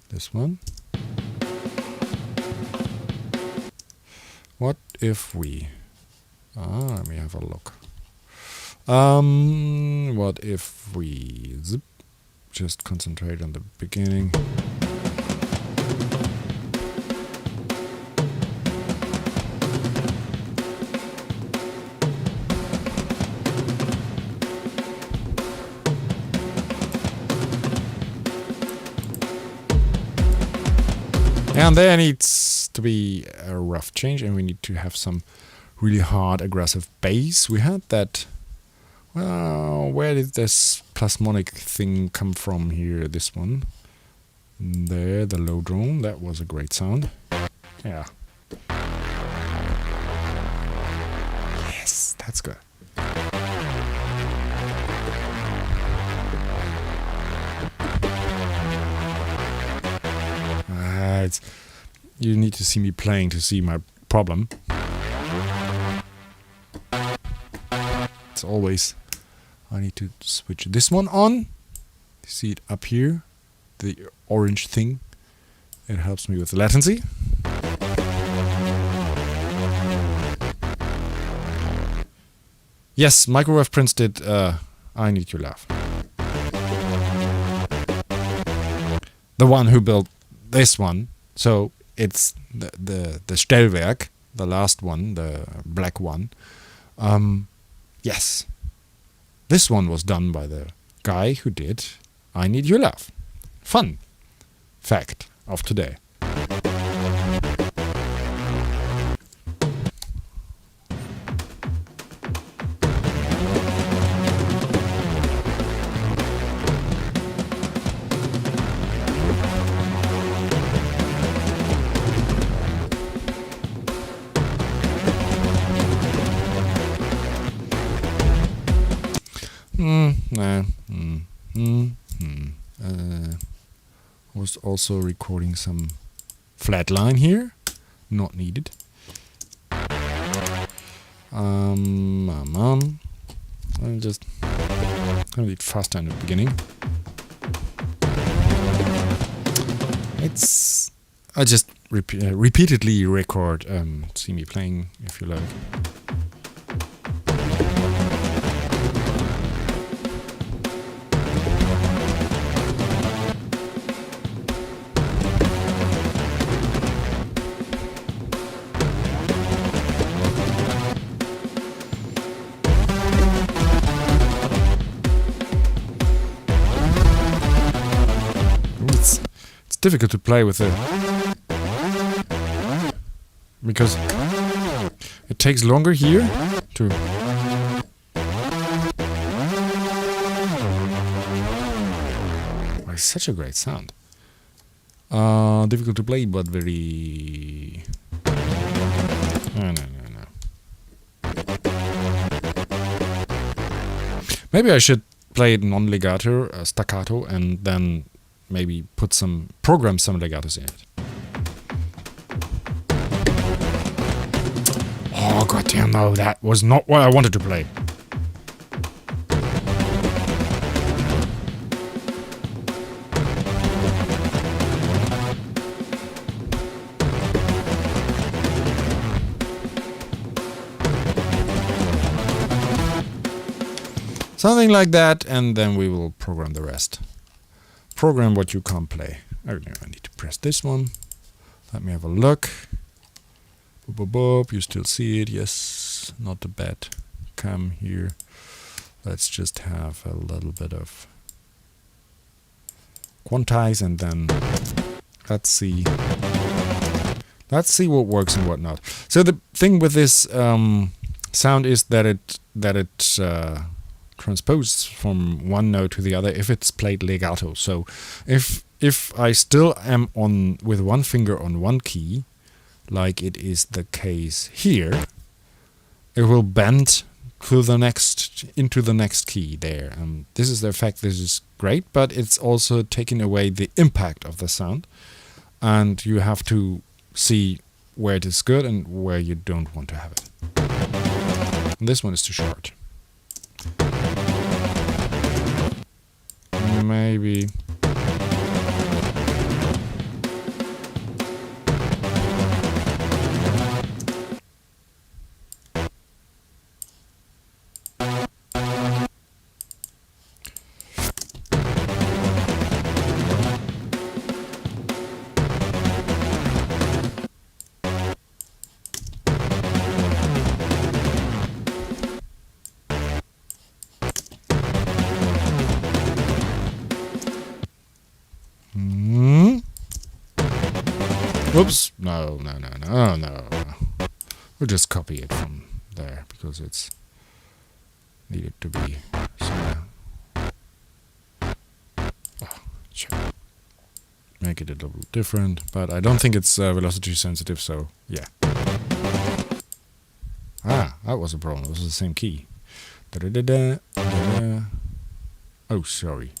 this one. What if we... let me have a look. What if we just concentrate on the beginning? And there needs to be a rough change, and we need to have some really hard, aggressive bass. We had that. Well, where did this plasmonic thing come from here? This one. There, the low drone. That was a great sound. Yeah. Yes, that's good. You need to see me playing to see my problem. It's always... I need to switch this one on. See it up here? The orange thing. It helps me with the latency. Yes, Microwave Prince did I Need Your Love. The one who built this one. So it's the Schaltwerk, the last one, the black one. Yes. This one was done by the guy who did I Need Your Love. Fun fact of today. Was also recording some flatline here, not needed. I'll just gonna be faster in the beginning. I just repeatedly record. See me playing if you like. Difficult to play with it because it takes longer here to it's such a great sound. Difficult to play, but very... No. Maybe I should play it non-legato, staccato, and then maybe program some legatos in it. Oh, goddamn, no, that was not what I wanted to play. Something like that, and then we will program the rest. Program what you can't play. Oh no, I need to press this one. Let me have a look. Boop, boop, boop. You still see it? Yes, not a bad cam here. Let's just have a little bit of quantize, and then let's see what works and what not. So the thing with this sound is that it transposes from one note to the other if it's played legato. So if I still am on with one finger on one key, like it is the case here, it will bend to the next into the next key there. This is the effect. This is great, but it's also taking away the impact of the sound, and you have to see where it is good and where you don't want to have it. And this one is too short. Maybe. Whoops, no. We'll just copy it from there because it's needed to be somewhere. Sure. Make it a little different, but I don't think it's velocity sensitive, so yeah. Ah, that was a problem. It was the same key. Da-da-da-da, da-da. Oh, sorry.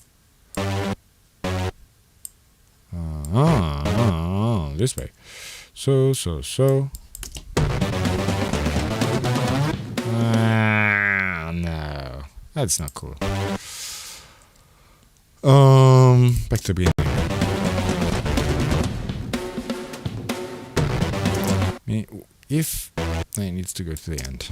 This way. So. No, that's not cool. Back to the beginning. If it needs to go to the end.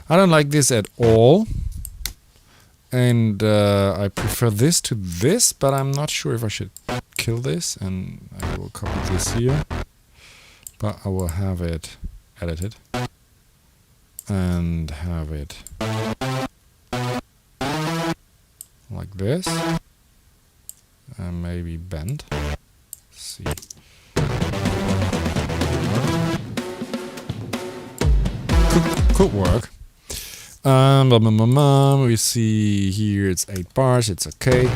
I don't like this at all, and I prefer this to this, but I'm not sure if I should kill this, and I will copy this here, but I will have it edited and have it like this, and maybe bend. Let's see. Could work. We see here it's 8 bars, it's okay.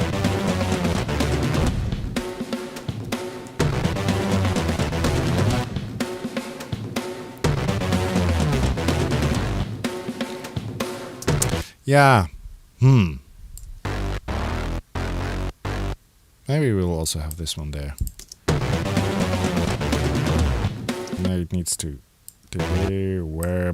Yeah. Maybe we'll also have this one there. Now it needs to where.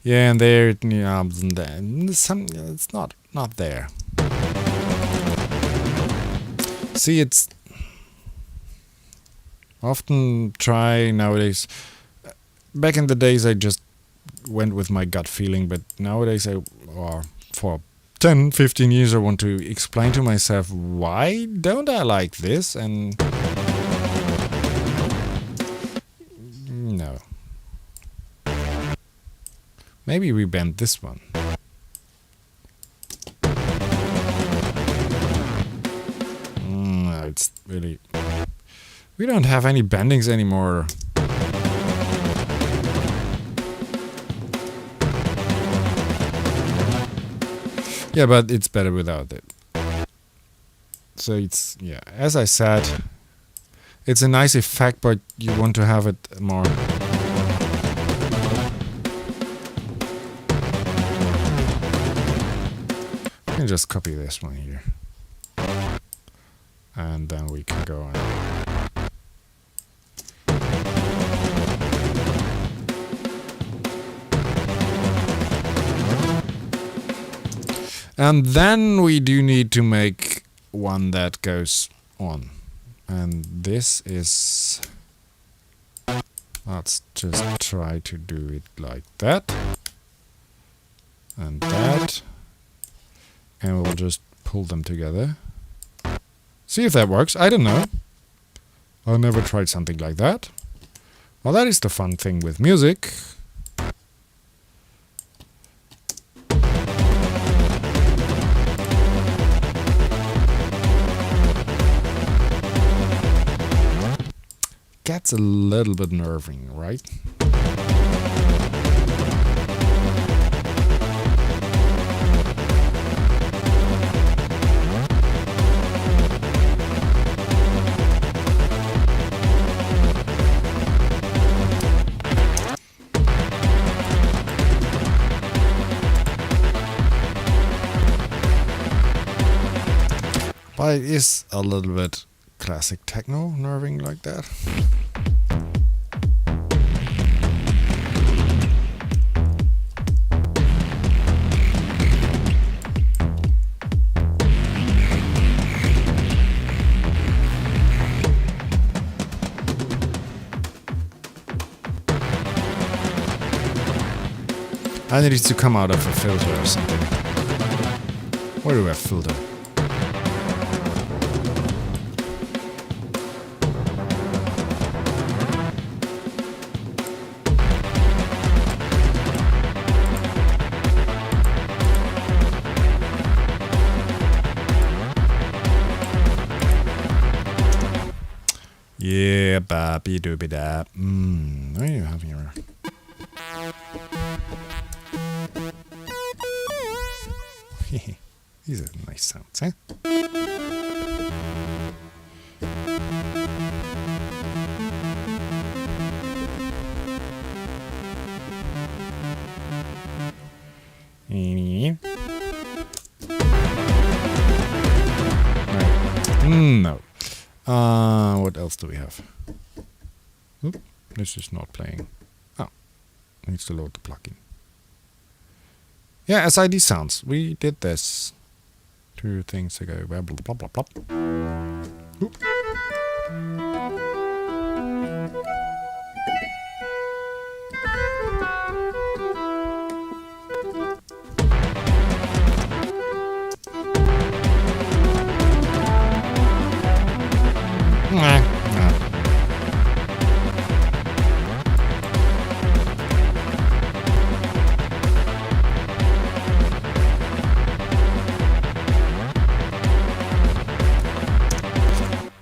Yeah, and there, it's not there. See, it's often try nowadays. Back in the days, I just went with my gut feeling, but nowadays, for 10, 15 years I want to explain to myself, why don't I like this? And no. Maybe we bend this one. No, it's really... We don't have any bendings anymore. Yeah, but it's better without it. So it's, yeah, as I said, it's a nice effect, but you want to have it more. I can just copy this one here. And then we can go on. And then we do need to make one that goes on. And this is... Let's just try to do it like that. And that. And we'll just pull them together. See if that works. I don't know. I've never tried something like that. Well, that is the fun thing with music. Gets a little bit nerving, right? But it is a little bit classic techno, nerving like that. I need it to come out of a filter or something. Where do I have filter? Yeah, baby dooby da. What are you having here? These are nice sounds, eh? No. What else do we have? Oop, this is not playing. Oh, needs to load the plugin. Yeah, SID sounds. We did this 2 things ago. Blah blah blah blah. Oop.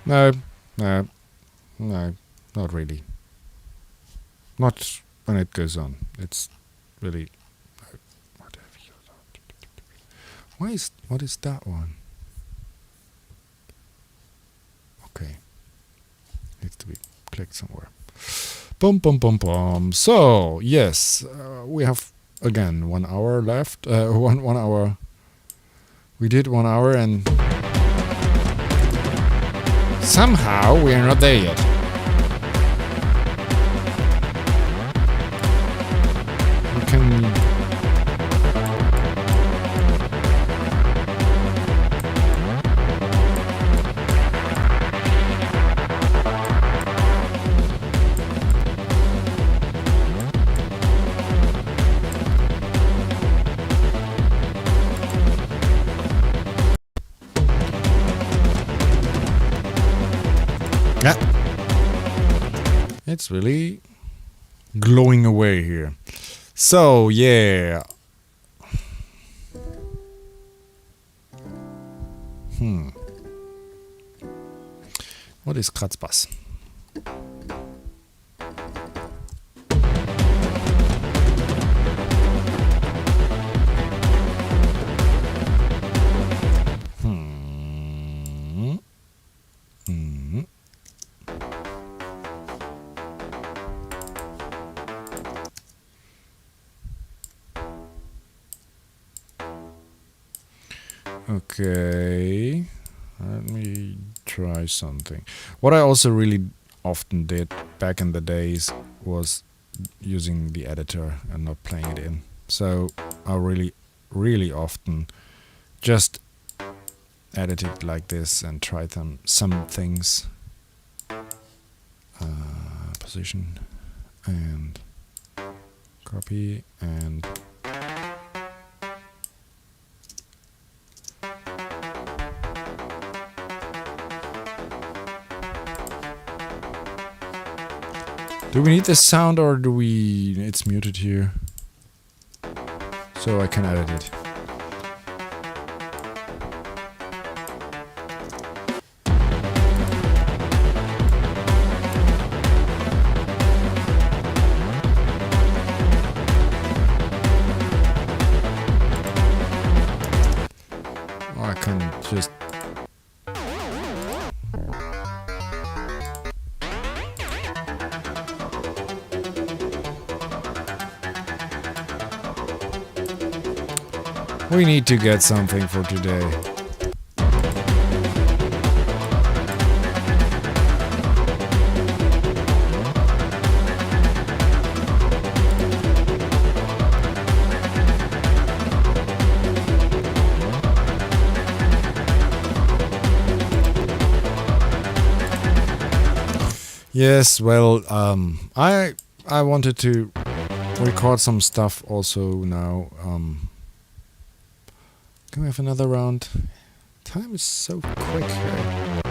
No, not really. Not when it goes on. It's really... What is that one? Okay. Needs to be clicked somewhere. Boom, boom, boom, boom. So, yes, we have, again, 1 hour left. 1 hour. We did 1 hour and... Somehow we are not there yet. We can... Yeah. It's really glowing away here. So, yeah. What is Kratzbass? Okay, let me try something. What I also really often did back in the days was using the editor and not playing it in. So I really often just edit it like this and try some things. Position and copy and do we need this sound or do we... It's muted here. So I can edit it. Or I can just... We need to get something for today. Yes, well, I wanted to record some stuff also now. Can we have another round? Time is so quick here.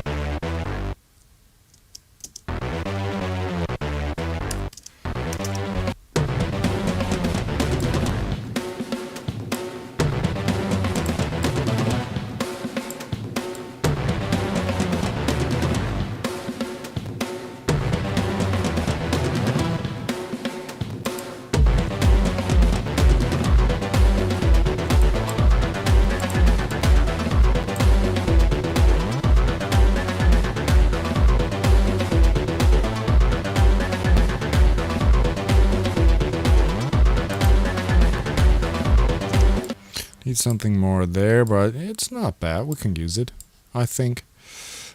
Need something more there, but it's not bad. We can use it, I think.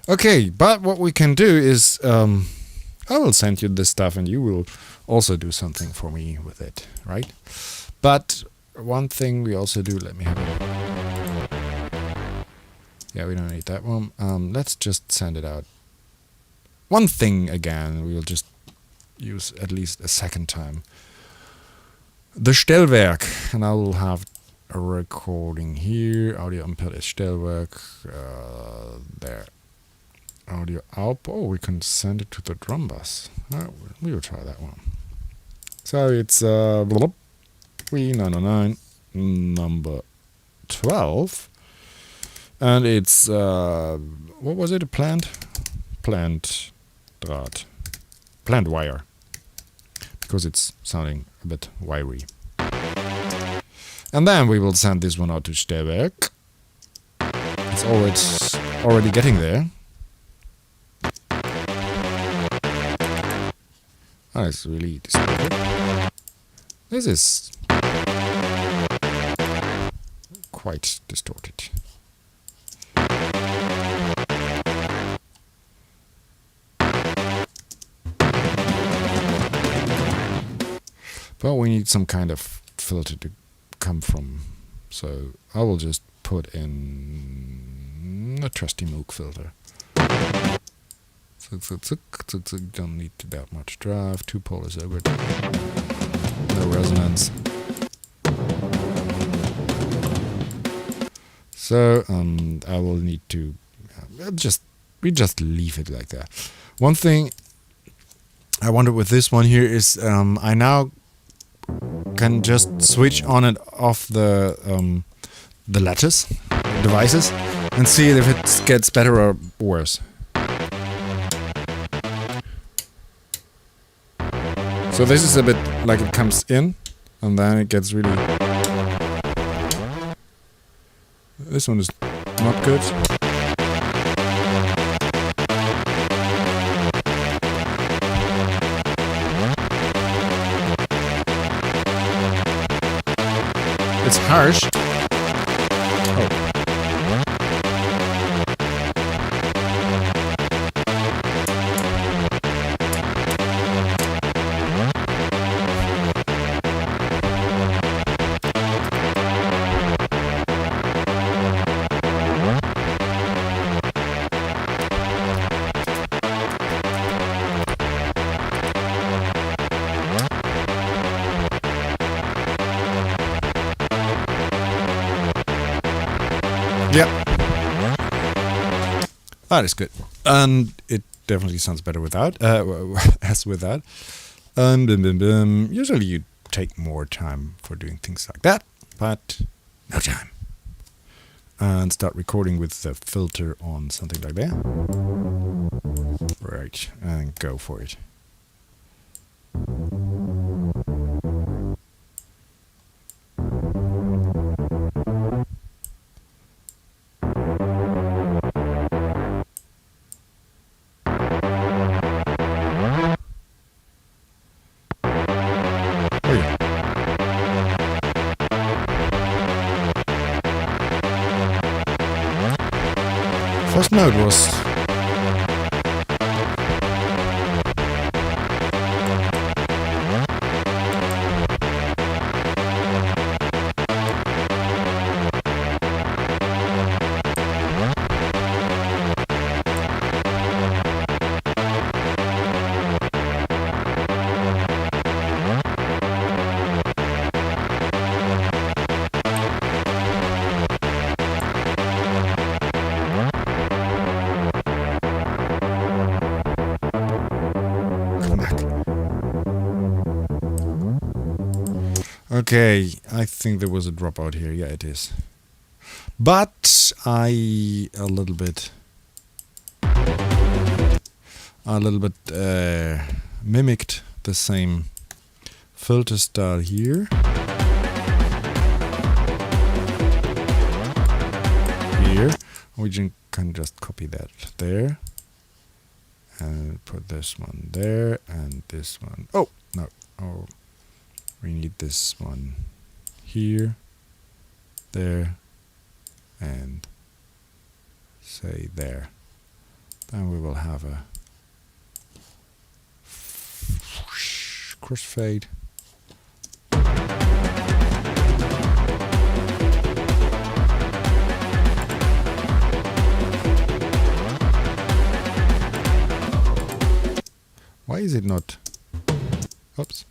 Okay, but what we can do is I will send you this stuff and you will also do something for me with it, right? But one thing we also do, let me have it. Yeah, we don't need that one. Let's just send it out. One thing again, we will just use at least a second time. The Schaltwerk, and I will have a recording here. Audio input is Schaltwerk. There. Audio output. Oh, we can send it to the drum bus. We will try that one. So it's 3909 number 12, and it's what was it? A plant wire, because it's sounding a bit wiry. And then we will send this one out to Schaltwerk. It's already getting there. Oh, it's really distorted. This is quite distorted. But we need some kind of filter to come from, so I will just put in a trusty Moog filter. Don't need that much drive. 2 pole is over. No resonance. So I will need to we just leave it like that. One thing I wanted with this one here is I now can just switch on and off the lattice devices and see if it gets better or worse. So this is a bit like it comes in and then it gets really... This one is not good. It's harsh. Oh. Yep. That is good. And it definitely sounds better without, as without. And usually you take more time for doing things like that, but no time. And start recording with the filter on, something like that. Right, and go for it. First note was... Okay, I think there was a dropout here. Yeah, it is. But I a little bit mimicked the same filter style here. Here, we can just copy that there and put this one there and this one. Oh no! Oh. We need this one here, there, and say there. Then we will have a crossfade. Why is it not? Oops.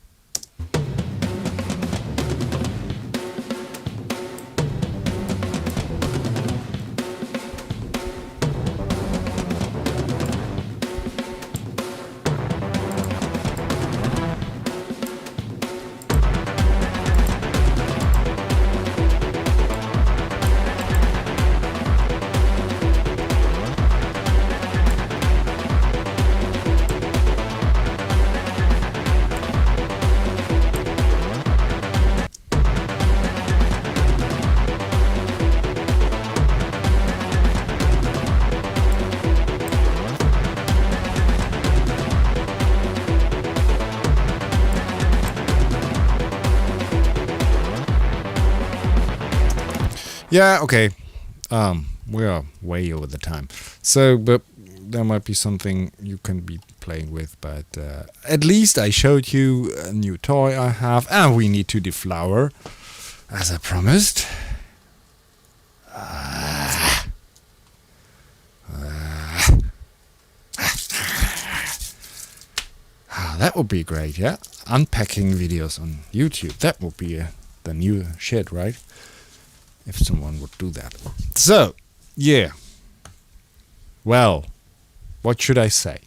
Yeah, okay. We are way over the time. So, but there might be something you can be playing with, but at least I showed you a new toy I have, and we need to deflower, as I promised. That would be great, yeah? Unpacking videos on YouTube. That would be the new shit, right? If someone would do that. So, yeah. Well, what should I say?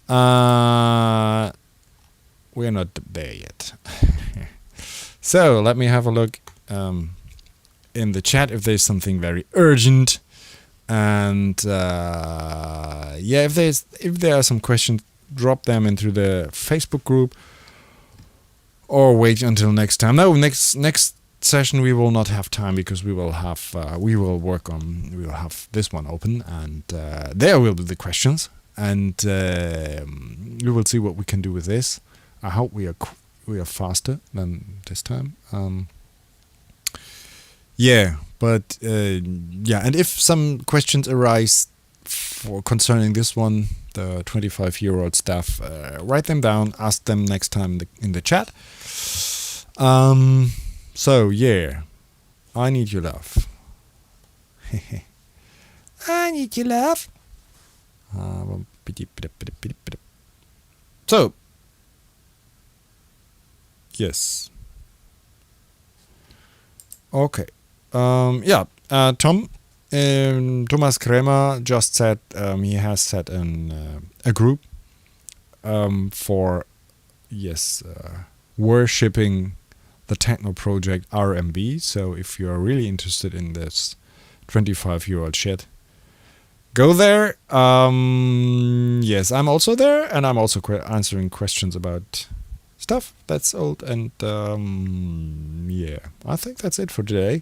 We're not there yet. So let me have a look in the chat if there's something very urgent. And yeah, if there are some questions, drop them into the Facebook group, or wait until next time. No, next session we will not have time, because we will have we will have this one open, and there will be the questions, and we will see what we can do with this. I hope we are faster than this time. Yeah, but yeah, and if some questions arise concerning this one, the 25-year-old stuff, write them down, ask them next time in the chat. So yeah, I need your love. I need your love. So yes. Okay. Yeah. Thomas Kremer just said he has set a group for worshipping the techno project RMB. So if you are really interested in this 25-year-old shit, go there. Yes, I'm also there, and I'm also answering questions about stuff that's old. And yeah, I think that's it for today.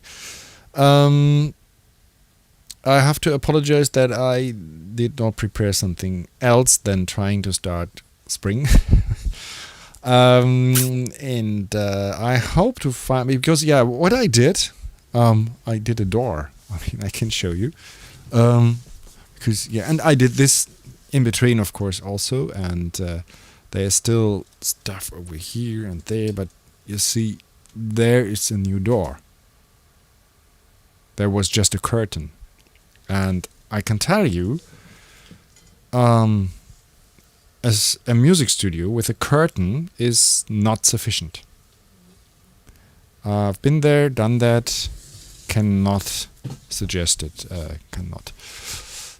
I have to apologize that I did not prepare something else than trying to start spring. And I hope to find, because yeah, what I did a door. I mean, I can show you. Because yeah, and I did this in between, of course, also, and there's still stuff over here and there, but you see, there is a new door. There was just a curtain. And I can tell you, as a music studio with a curtain is not sufficient. I've been there, done that, cannot suggest it, cannot.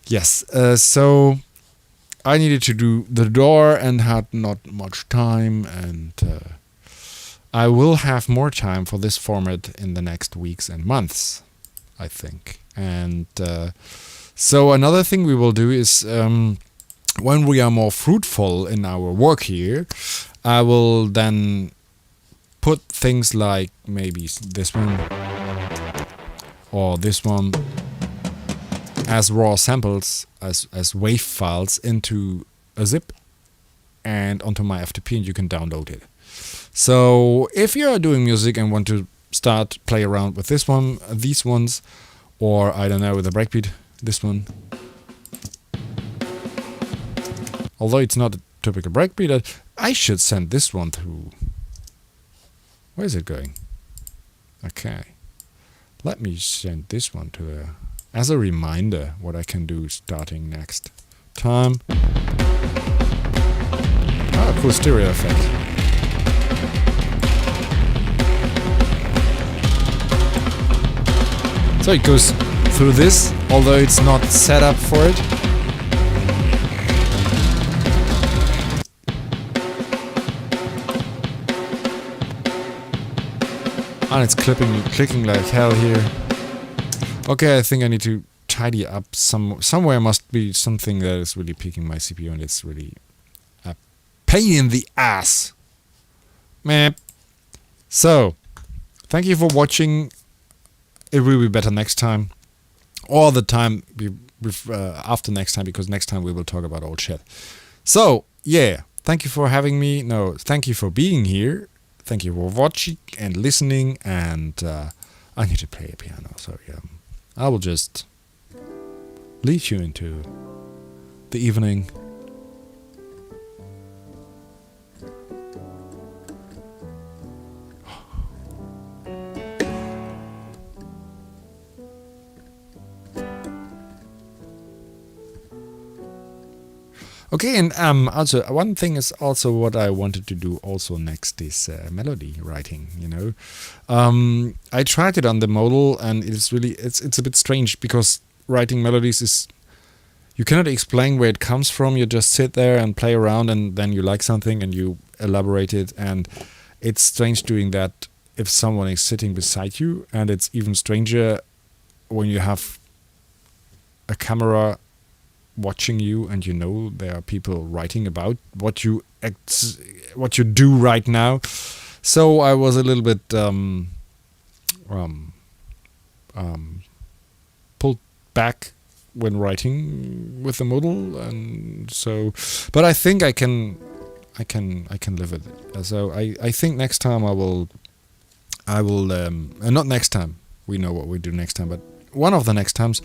Yes, so I needed to do the door and had not much time, and I will have more time for this format in the next weeks and months, I think. And so another thing we will do is when we are more fruitful in our work here, I will then put things like maybe this one or this one as raw samples, as wave files into a zip and onto my FTP, and you can download it. So if you are doing music and want to start play around with this one, these ones, or I don't know, with a breakbeat, this one. Although it's not a typical breakbeat, I should send this one to... Where is it going? Okay. Let me send this one to as a reminder what I can do starting next time. Ah, cool stereo effect. So it goes through this, although it's not set up for it. And it's clicking like hell here. Okay, I think I need to tidy up somewhere must be something that is really peaking my CPU, and it's really a pain in the ass. Meh. So, thank you for watching. It will be better next time, or the time after next time, because next time we will talk about old shit. So, yeah, thank you for having me. No, thank you for being here. Thank you for watching and listening, and I need to play a piano, so yeah, I will just lead you into the evening. Okay, and also one thing is also what I wanted to do also next is melody writing. You know, I tried it on the modal, and it's really it's a bit strange because writing melodies is you cannot explain where it comes from. You just sit there and play around, and then you like something and you elaborate it. And it's strange doing that if someone is sitting beside you, and it's even stranger when you have a camera watching you and you know there are people writing about what you do right now. So I was a little bit pulled back when writing with the model, and so, but I think I can live with it. So I think next time I will not next time, we know what we do next time, but one of the next times,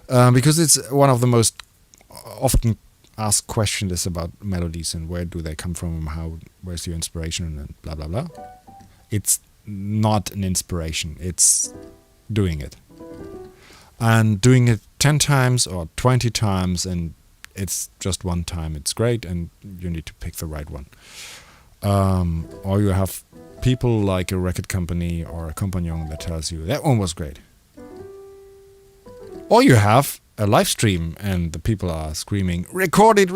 because it's one of the most often asked questions is about melodies and where do they come from, where's your inspiration, and blah blah blah. It's not an inspiration, it's doing it. And doing it 10 times or 20 times, and it's just one time, it's great, and you need to pick the right one. Or you have people like a record company or a compagnon that tells you that one was great. Or you have a live stream and the people are screaming, record it,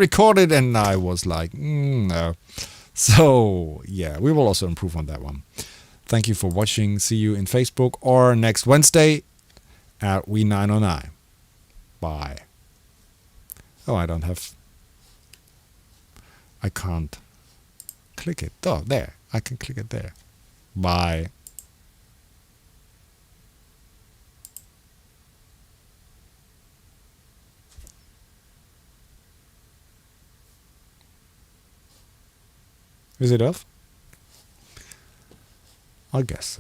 and I was like, no. So, yeah, we will also improve on that one. Thank you for watching. See you in Facebook or next Wednesday at We909. Bye. Oh, I can't click it. Oh, there. I can click it there. Bye. Is it off? I guess so.